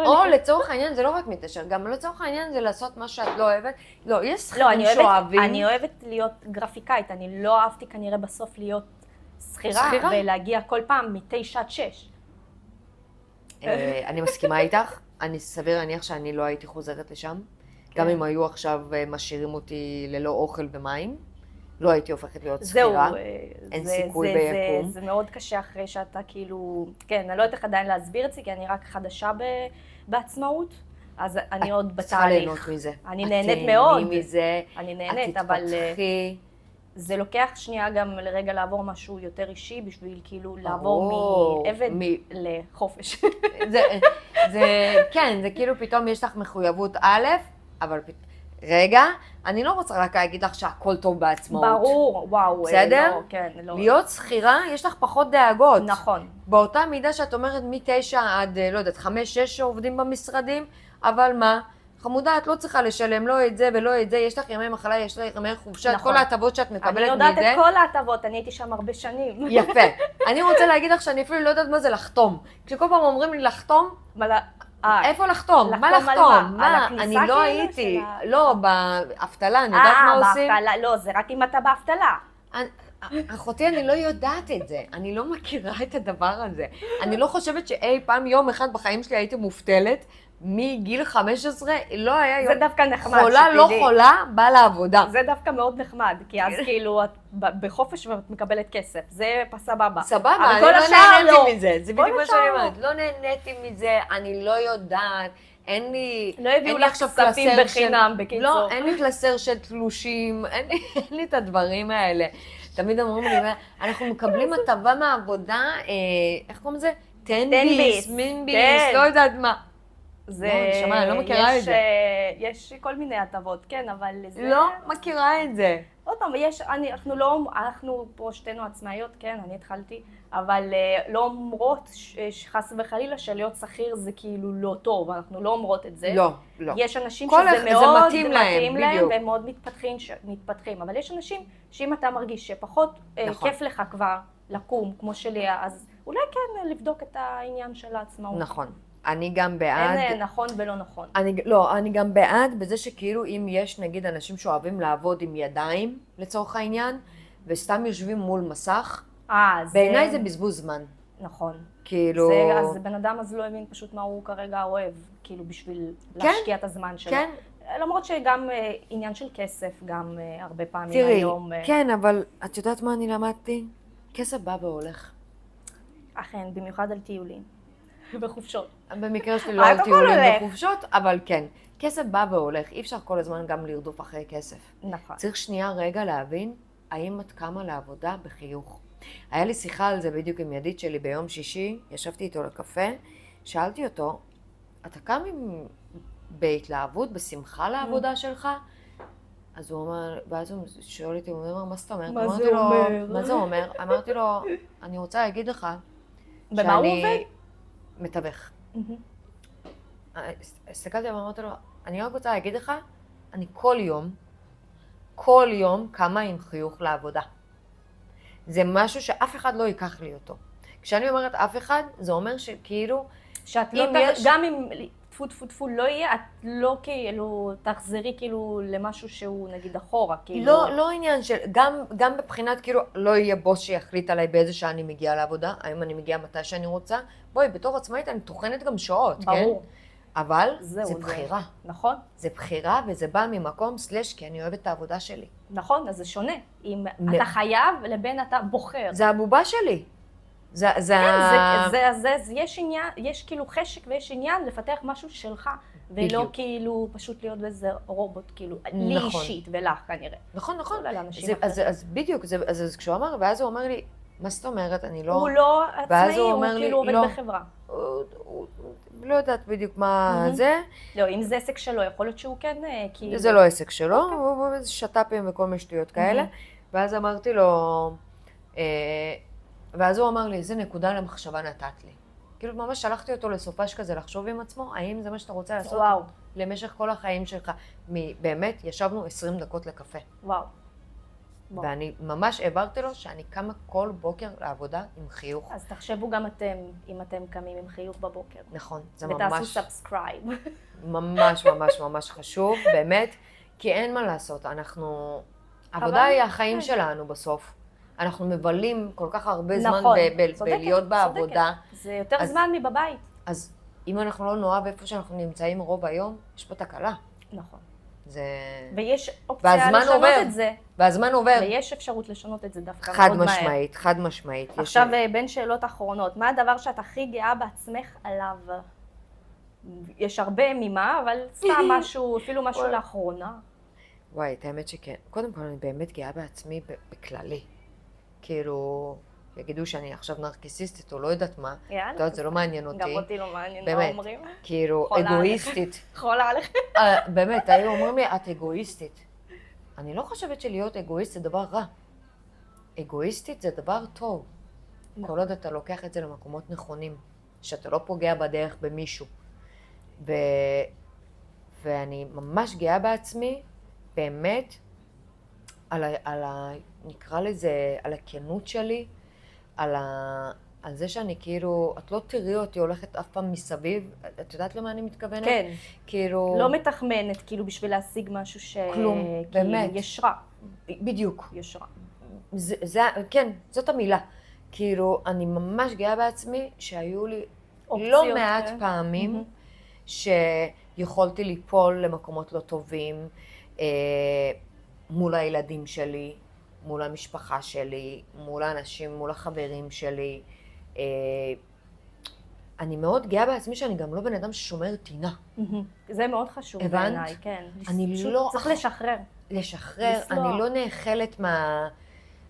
או לצורך העניין זה לא רק מתאשר, גם לצורך העניין זה לעשות מה שאת לא אוהבת. לא, יש שכירים שאוהבים. אני אוהבת להיות גרפיקאית, אני לא אהבתי כנראה בסוף להיות שכירה, ולהגיע כל פעם מ-9 עד 6. אני מסכימה איתך, אני סביר להניח שאני לא הייתי חוזרת לשם, גם אם היו עכשיו משאירים אותי ללא אוכל ומים. לא הייתי הופכת להיות שכירה, אין סיכוי ביקום. זה מאוד קשה אחרי שאתה כאילו, כן, אני לא יודעת איך עדיין להסביר את זה, כי אני רק חדשה בעצמאות, אז אני עוד בתהליך. את צריכה ליהנות מזה. אני נהנית מאוד. את תהני מזה, אני נהנית, את אבל תתפתחי. זה לוקח שנייה גם לרגע לעבור משהו יותר אישי, בשביל כאילו לעבור מעבד לחופש. כן, זה כאילו פתאום יש לך מחויבות א', אבל רגע, אני לא רוצה רק להגיד לך שהכל טוב בעצמאות. ברור, וואו. בסדר? לא, כן, לא. להיות שכירה, יש לך פחות דאגות. נכון. באותה מידה שאת אומרת מ-9 עד, לא יודעת, 5-6 שעובדים במשרדים, אבל מה? חמודה, את לא צריכה לשלם לא את זה ולא את זה, יש לך ימי מחלה, יש לך ימי חופשה, נכון. כל ההטבות שאת מקבלת מזה. אני יודעת את כל ההטבות, אני הייתי שם הרבה שנים. יפה. אני רוצה להגיד לך שאני אפילו לא יודעת מה זה לחתום. כשכל פעם אומרים לי לחתום, איפה לחתום? מה לחתום? מה? אני לא הייתי. לא, באבטלה, אני יודעת מה עושים? לא, זה רק אם אתה באבטלה. אחותי, אני לא יודעת את זה. אני לא מכירה את הדבר הזה. אני לא חושבת שאי פעם יום אחד בחיים שלי הייתי מופתלת. מגיל 15 לא היה יום. זה דווקא נחמד. חולה, לא חולה, באה לעבודה. זה דווקא מאוד נחמד, כי אז כאילו את בחופש ואת מקבלת כסף. זה סבבה. סבבה, אני לא נהניתי מזה. זה בדיוק מה שאני אומרת. לא נהניתי מזה, אני לא יודעת. אין לי... לא הביאו לך כספים בחינם, בקיצור. לא, אין לי קלסר של תלושים, אין לי את הדברים האלה. תמיד אומרים לי, אנחנו מקבלים הטבה מהעבודה, איך קוראים לזה? 10 ביס, מין ביס, לא יודעת מה. אני לא מכירה את זה. יש כל מיני הטבות, כן, אבל זה... לא מכירה את זה. עוד פעם, אנחנו פה שתינו עצמאיות, כן, אני התחלתי, אבל לא אומרות חס וחלילה שלהיות שכיר זה כאילו לא טוב, אנחנו לא אומרות את זה. לא, לא. יש אנשים שזה מאוד מתאים להם, והם מאוד מתפתחים, אבל יש אנשים שאם אתה מרגיש שפחות כיף לך כבר לקום, כמו שלי, אז אולי כן לבדוק את העניין של העצמאות. נכון. אני גם בעד... אין נכון ולא נכון. אני גם בעד בזה שכאילו אם יש נגיד אנשים שאוהבים לעבוד עם ידיים לצורך העניין, וסתם יושבים מול מסך, בעיניי זה בזבוז זמן. נכון. כאילו... אז בן אדם אז לא הבין פשוט מה הוא כרגע אוהב, כאילו בשביל להשקיע את הזמן שלו. כן. למרות שגם עניין של כסף, גם הרבה פעמים היום... תראי, כן, אבל את יודעת מה אני למדתי? כסף בא והולך. אכן, במיוחד על טיולים. בחופשות. במקרה שלי לא על טיולים בחופשות, אבל כן. כסף בא והולך, אי אפשר כל הזמן גם לרדוף אחרי כסף. נכון. צריך שנייה רגע להבין האם את קמה לעבודה בחיוך? היה לי שיחה על זה בדיוק עם ידיד שלי ביום שישי, ישבתי איתו לקפה, שאלתי אותו, אתה קם בהתלהבות, בשמחה לעבודה שלך? אז הוא אומר, ואז הוא שואל אותי, הוא אומר, מה זאת אומרת? מה זה אומר? מה זה אומר? אמרתי לו, אני רוצה להגיד לך, במה הוא עובד? מתווך. הסתכלתי ואמרתי לו, אני רק רוצה להגיד לך, אני כל יום קמה עם חיוך לעבודה. זה משהו שאף אחד לא ייקח לי אותו. כשאני אומרת אף אחד, זה אומר שכאילו, שאת לא, גם אם טפו טפו טפו לא יהיה, את לא כאילו תחזרי כאילו למשהו שהוא נגיד אחורה, כאילו. לא עניין של, גם בבחינת כאילו לא יהיה בוס שיחליט עליי באיזה שעה אני מגיעה לעבודה, האם אני מגיעה מתי שאני רוצה. בואי, בתור עצמאית אני תוכנת גם שעות, כן? ברור. אבל זה בחירה. נכון. זה בחירה וזה בא ממקום סלש, כי אני אוהבת את העבודה שלי. נכון, אז זה שונה. אם אתה חייב לבין אתה בוחר. זה הבובה שלי. יש עניין, יש כאילו חשק ויש עניין לפתח משהו שלך, ולא כאילו פשוט להיות באיזה רובוט, כאילו, לי אישית ולך כנראה. נכון. אז בדיוק, אז כשהוא אמר, ואז הוא אומר לי, מה זאת אומרת, אני לא... הוא לא עצמאי, הוא כאילו עובד בחברה. לא יודעת בדיוק מה זה. לא, אם זה עסק שלו, יכול להיות שהוא כן כאילו... זה לא עסק שלו, הוא שטאפים וכל מיני שטויות כאלה. ואז אמרתי לו, ואז הוא אמר לי, איזה נקודה למחשבה נתת לי. כאילו ממש שלחתי אותו לסופש כזה לחשוב עם עצמו, האם זה מה שאתה רוצה לעשות למשך כל החיים שלך. באמת, ישבנו 20 דקות לקפה. וואו. ואני ממש העברתי לו שאני קמה כל בוקר לעבודה עם חיוך. אז תחשבו גם אתם, אם אתם קמים עם חיוך בבוקר. נכון, זה ממש... ותעשו סאבסקרייב. ממש חשוב, באמת, כי אין מה לעשות, עבודה היא החיים שלנו בסוף. אנחנו מבלים כל כך הרבה זמן בלהיות בעבודה. זה יותר זמן מבבית. אז אם אנחנו לא נאהב איפה שאנחנו נמצאים רוב היום, יש פה תקלה. נכון. ויש אופציה לשנות את זה. והזמן עובר. ויש אפשרות לשנות את זה דווקא מאוד מהר. חד משמעית. עכשיו בין שאלות אחרונות, מה הדבר שאת הכי גאה בעצמך עליו? יש הרבה ממה, אבל סתם משהו, אפילו משהו לאחרונה. וואי, את האמת שכן. קודם כל, אני באמת גאה בעצמי בכללי. כאילו, יגידו שאני עכשיו נרקיסיסטית או לא יודעת מה. יאללה. אתה יודעת, זה לא מעניין אותי. גם אותי לא מעניין, מה אומרים? כאילו, אגואיסטית. חולה עליך. באמת, היו אומרים לי, את אגואיסטית. אני לא חושבת שלהיות אגואיסט זה דבר רע. אגואיסטית זה דבר טוב. כל עוד אתה לוקח את זה למקומות נכונים, שאתה לא פוגע בדרך במישהו. ואני ממש גאה בעצמי, באמת, נקרא לזה, על הכנות שלי, על זה שאני כאילו, את לא תראי אותי הולכת אף פעם מסביב, את יודעת למה אני מתכוונת? כן. כאילו... לא מתחמנת, כאילו בשביל להשיג משהו כלום, באמת. ישרה. בדיוק. ישרה. כן, זאת המילה. כאילו, אני ממש גאה בעצמי שהיו לי לא מעט פעמים שיכולתי ליפול למקומות לא טובים, מול הילדים שלי, מול המשפחה שלי, מול האנשים, מול החברים שלי. אני מאוד גאה בעצמי שאני גם לא בן אדם ששומר טינה. זה מאוד חשוב בעיניי, כן. אני לא... צריך לשחרר. לשחרר, אני לא נאכלת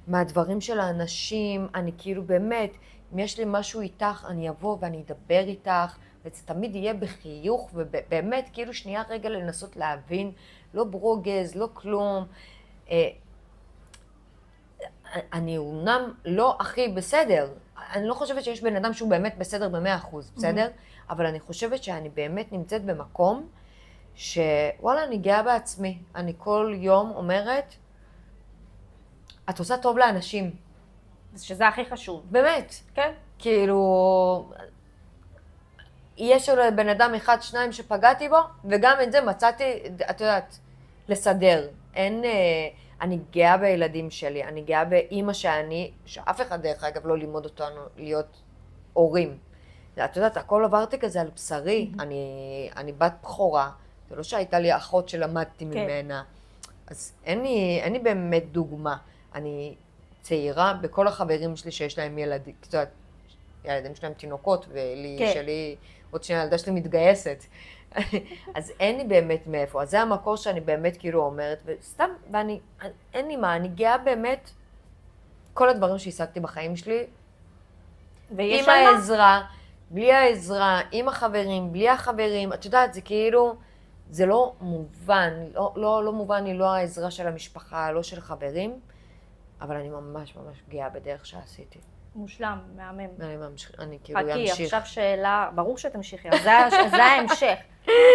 מהדברים של האנשים, אני כאילו באמת, אם יש לי משהו איתך, אני אבוא ואני אדבר איתך, וזה תמיד יהיה בחיוך, ובאמת כאילו שנייה רגע לנסות להבין, לא ברוגז, לא כלום. אני אומנם לא הכי בסדר, אני לא חושבת שיש בן אדם שהוא באמת בסדר ב100%, בסדר? אבל אני חושבת שאני באמת נמצאת במקום שוואלה, אני גאה בעצמי. אני כל יום אומרת, את עושה טוב לאנשים. שזה הכי חשוב. באמת. כן. כאילו, יש בן אדם אחד, שניים שפגעתי בו, וגם את זה מצאתי, את יודעת, לסדר. אני גאה בילדים שלי, אני גאה באמא שאף אחד דרך אגב לא לימוד אותנו להיות הורים. את יודעת, הכל עברתי כזה על בשרי, אני בת בכורה, זה לא שהייתה לי אחות שלמדתי ממנה. אז אין לי באמת דוגמה. אני צעירה בכל החברים שלי שיש להם ילדים, קצת, ילדים שלהם תינוקות, ולי, שלי, עוד שנייה ילדה שלי מתגייסת. אז אין לי באמת מאיפה. אז זה המקור שאני באמת כאילו אומרת, וסתם, אין לי מה, אני גאה באמת, כל הדברים שהשגתי בחיים שלי, עם העזרה, בלי העזרה, עם החברים, בלי החברים, את יודעת, זה כאילו, זה לא מובן, לא מובן לי לא העזרה של המשפחה, לא של חברים, אבל אני ממש ממש גאה בדרך שעשיתי. מושלם, מהמם. אני כאילו אמשיך. חכי, עכשיו שאלה, ברור שתמשיכי, אז זה ההמשך.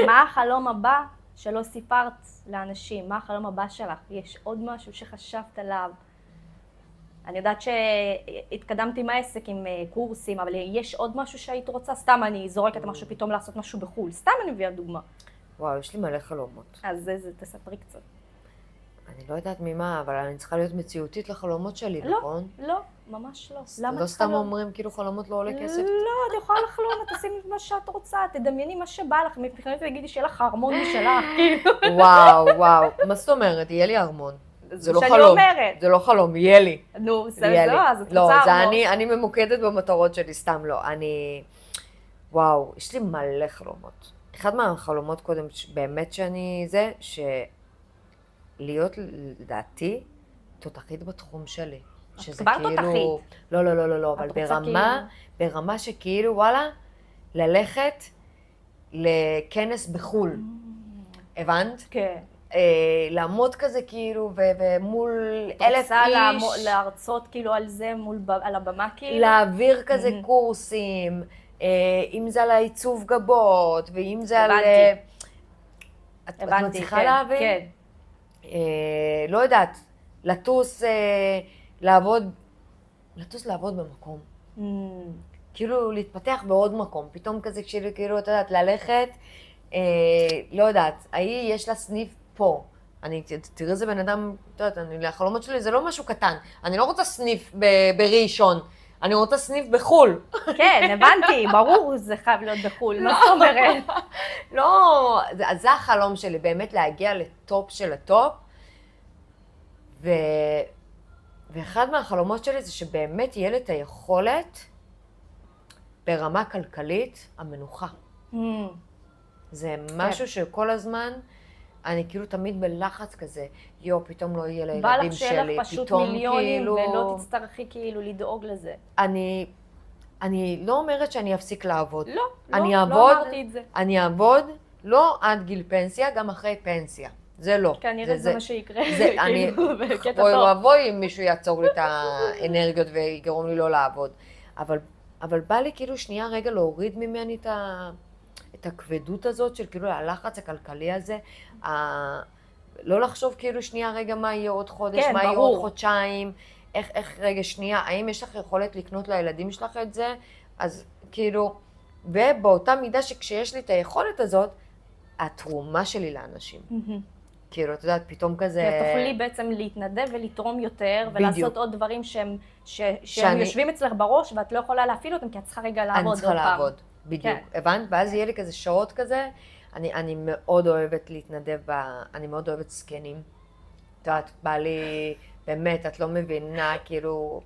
מה החלום הבא שלא סיפרת לאנשים? מה החלום הבא שלך? יש עוד משהו שחשבת עליו? אני יודעת שהתקדמתי עם העסק, עם קורסים, אבל יש עוד משהו שהיית רוצה? סתם אני זורקת משהו פתאום לעשות משהו בחו"ל. סתם אני מביאה דוגמה. וואו, יש לי מלא חלומות. אז תספרי קצת. אני לא יודעת ממה, אבל אני צריכה להיות מציאותית לחלומות שלי, נכון? לא, ממש לא. למה לא סתם אומרים כאילו חלומות לא עולה כסף? לא, את יכולה לחלום, תשימי מה שאת רוצה, תדמייני מה שבא לך, מבחינת תגידי שיהיה לך ארמון משלך, כאילו. וואו, מה זאת אומרת? יהיה לי ארמון. זה לא חלום. זה לא חלום, יהיה לי. נו, אז את רוצה ארמון. לא, אני ממוקדת במטרות שלי, סתם לא. וואו, יש לי מלא חלומות. אחד מהחלומות קודם, באמת להיות, לדעתי, תותחית בתחום שלי. שזה כבר תותחית. לא, אבל ברמה שכאילו, וואלה, ללכת לכנס בחול. הבנת? כן. לעמוד כזה כאילו, ומול 1,000 איש. רוצה להרצות כאילו על זה, על הבמה כאילו? להעביר כזה קורסים, אם זה על העיצוב גבות, ואם זה על... את מצליחה להבין? כן. לא יודעת, לטוס לעבוד במקום. כאילו להתפתח בעוד מקום, פתאום כזה כאילו, אתה יודעת, ללכת, לא יודעת, יש לה סניף פה. תראי איזה בן אדם, אתה יודעת, החלומות שלי זה לא משהו קטן. אני לא רוצה סניף בראשון, אני רוצה סניף בחול. כן, הבנתי, ברור זה חייב להיות בחול, מה זאת אומרת? לא, זה החלום שלי, באמת להגיע לטופ של הטופ. ואחד מהחלומות שלי זה שבאמת יהיה לי את היכולת ברמה כלכלית, המנוחה. זה משהו שכל הזמן, אני כאילו תמיד בלחץ כזה, פתאום לא יהיה לילדים שלי, בא לך שיהיה לך פשוט מיליונים ולא תצטרכי כאילו לדאוג לזה. אני לא אומרת שאני אפסיק לעבוד. לא אמרתי את זה. אני אעבוד לא עד גיל פנסיה, גם אחרי פנסיה. זה לא. כנראה זה מה שיקרה. בואי ואבוי אם מישהו יעצור לי את האנרגיות ויגרום לי לא לעבוד. אבל בא לי כאילו שנייה רגע להוריד ממני את הכבדות הזאת של כאילו הלחץ הכלכלי הזה. לא לחשוב כאילו שנייה רגע מה יהיה עוד חודש, מה יהיה עוד חודשיים. איך רגע שנייה, האם יש לך יכולת לקנות לילדים שלך את זה? אז כאילו, ובאותה מידה שכשיש לי את היכולת הזאת, התרומה שלי לאנשים. כאילו, את יודעת, פתאום כזה... תוכלי בעצם להתנדב ולתרום יותר, ולעשות עוד דברים שהם יושבים אצלך בראש, ואת לא יכולה להפעיל אותם, כי את צריכה רגע לעבוד עוד פעם. אני צריכה לעבוד, בדיוק. הבנת? ואז יהיה לי כזה שעות כזה, אני מאוד אוהבת להתנדב, אני מאוד אוהבת סקנים. את יודעת, בא לי, באמת, את לא מבינה, כאילו,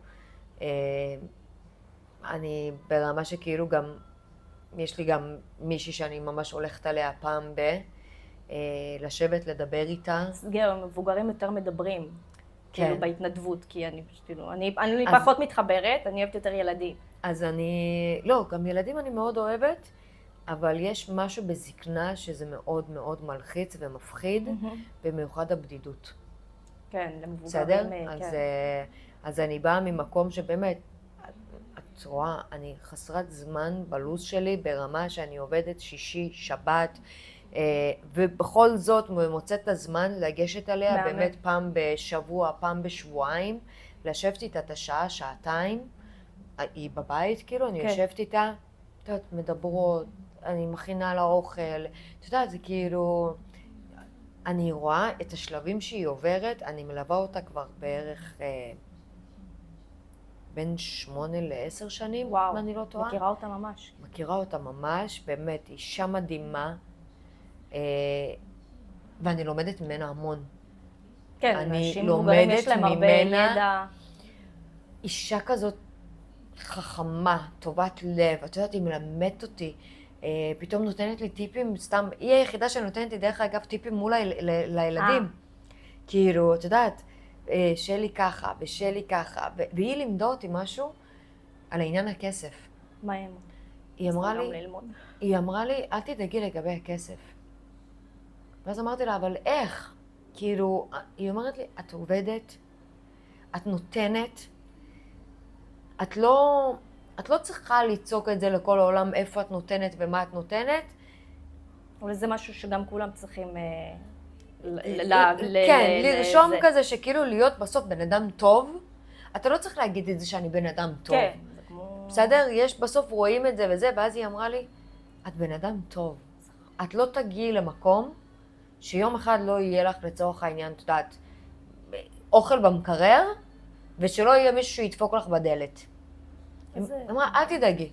אני ברמה שכאילו גם, יש לי גם מישהי שאני ממש הולכת עליה פעם לשבת, לדבר איתה. מבוגרים יותר מדברים, כאילו בהתנדבות, כי אני פחות מתחברת, אני אוהבת יותר ילדים. אז לא, גם ילדים אני מאוד אוהבת, אבל יש משהו בזקנה שזה מאוד מאוד מלחיץ ומפחיד, במיוחד הבדידות. כן, למבוגרים, בסדר? אז אני באה ממקום שבאמת, את רואה, אני חסרת זמן בלוז שלי ברמה שאני עובדת שישי, שבת, ובכל זאת מוצאת את הזמן לגשת עליה באמת פעם בשבוע, פעם בשבועיים, לשבת איתה את השעה, שעתיים, היא בבית כאילו, אני יושבת איתה, את יודעת, מדברות, אני מכינה לה אוכל, את יודעת, זה כאילו, אני רואה את השלבים שהיא עוברת, אני מלווה אותה כבר בערך בין 8 ל-10 שנים, אם אני לא טועה. וואו, מכירה אותה ממש. מכירה אותה ממש, באמת, אישה מדהימה, ואני לומדת ממנה המון. כן, אנשים מבוגרים יש להם הרבה ידע. אישה כזאת חכמה, טובת לב, את יודעת, היא מלמדת אותי פתאום נותנת לי טיפים, סתם, היא היחידה שנותנת לי דרך אגב טיפים מול לילדים. כאילו, את יודעת, שלי ככה ושלי ככה, והיא לימדה אותי משהו על העניין הכסף. מה הם? היא אמרה לי, אל תדאגי לגבי הכסף. ואז אמרתי לה, אבל איך? כאילו, היא אומרת לי, את עובדת, את נותנת, את לא צריכה לצעוק את זה לכל העולם, איפה את נותנת ומה את נותנת. אבל זה משהו שגם כולם צריכים כן, לרשום כזה שכאילו להיות בסוף בן אדם טוב, אתה לא צריך להגיד את זה שאני בן אדם טוב. כן. בסדר? בסוף רואים את זה וזה, ואז היא אמרה לי, את בן אדם טוב. את לא תגיעי למקום שיום אחד לא יהיה לך לצורך העניין, את יודעת, אוכל במקרר, ושלא יהיה מישהו שידפוק לך בדלת. היא אמרה, אל תדאגי.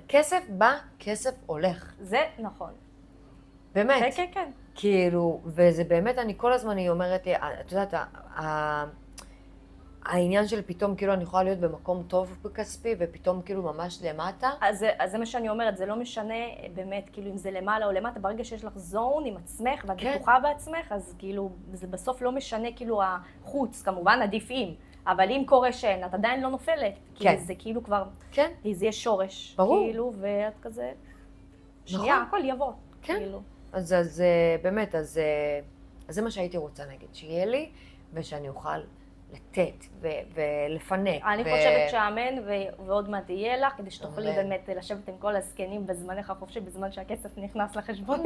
כסף בא, כסף הולך. זה נכון. באמת. כן, כן, כן. כאילו, וזה באמת, אני כל הזמן, היא אומרת לי, את יודעת, העניין של פתאום כאילו אני יכולה להיות במקום טוב בכספי, ופתאום כאילו ממש למטה. אז זה מה שאני אומרת, זה לא משנה באמת כאילו אם זה למעלה או למטה, ברגע שיש לך זון עם עצמך ואת בטוחה בעצמך, אז כאילו זה בסוף לא משנה כאילו החוץ, כמובן עדיף אם, אבל אם קורה שאין, את עדיין לא נופלת, כי זה כאילו כבר, זה יהיה שורש, כאילו, ואת כזה, שנייה, הכל יבוא, כאילו. אז באמת, אז זה מה שהייתי רוצה להגיד, שיהיה לי ושאני אוכל לתת ולפנק. אני חושבת שאמן ועוד מעט יהיה לך, כדי שתוכלי באמת לשבת עם כל הזקנים בזמנך החופשי, בזמן שהכסף נכנס לחשבון.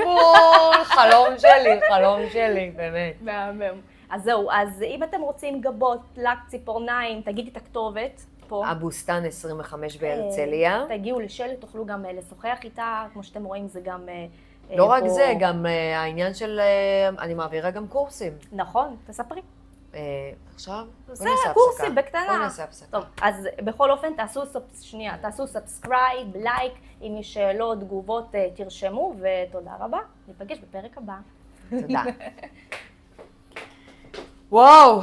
חלום שלי, באמת. מהמם. אז זהו, אז אם אתם רוצים גבות, לק, ציפורניים, תגידי את הכתובת פה. הבוסתן 25 בהרצליה. תגיעו לשלט, תוכלו גם לשוחח איתה, כמו שאתם רואים זה גם... לא רק זה, גם העניין של... אני מעבירה גם קורסים. נכון, תספרי. עכשיו? זה קורסים בקטנה. בוא נעשה הפסקה. טוב, אז בכל אופן תעשו סאבסקרייב, לייק, אם יש שאלות, תגובות, תרשמו, ותודה רבה. ניפגש בפרק הבא. תודה. וואו!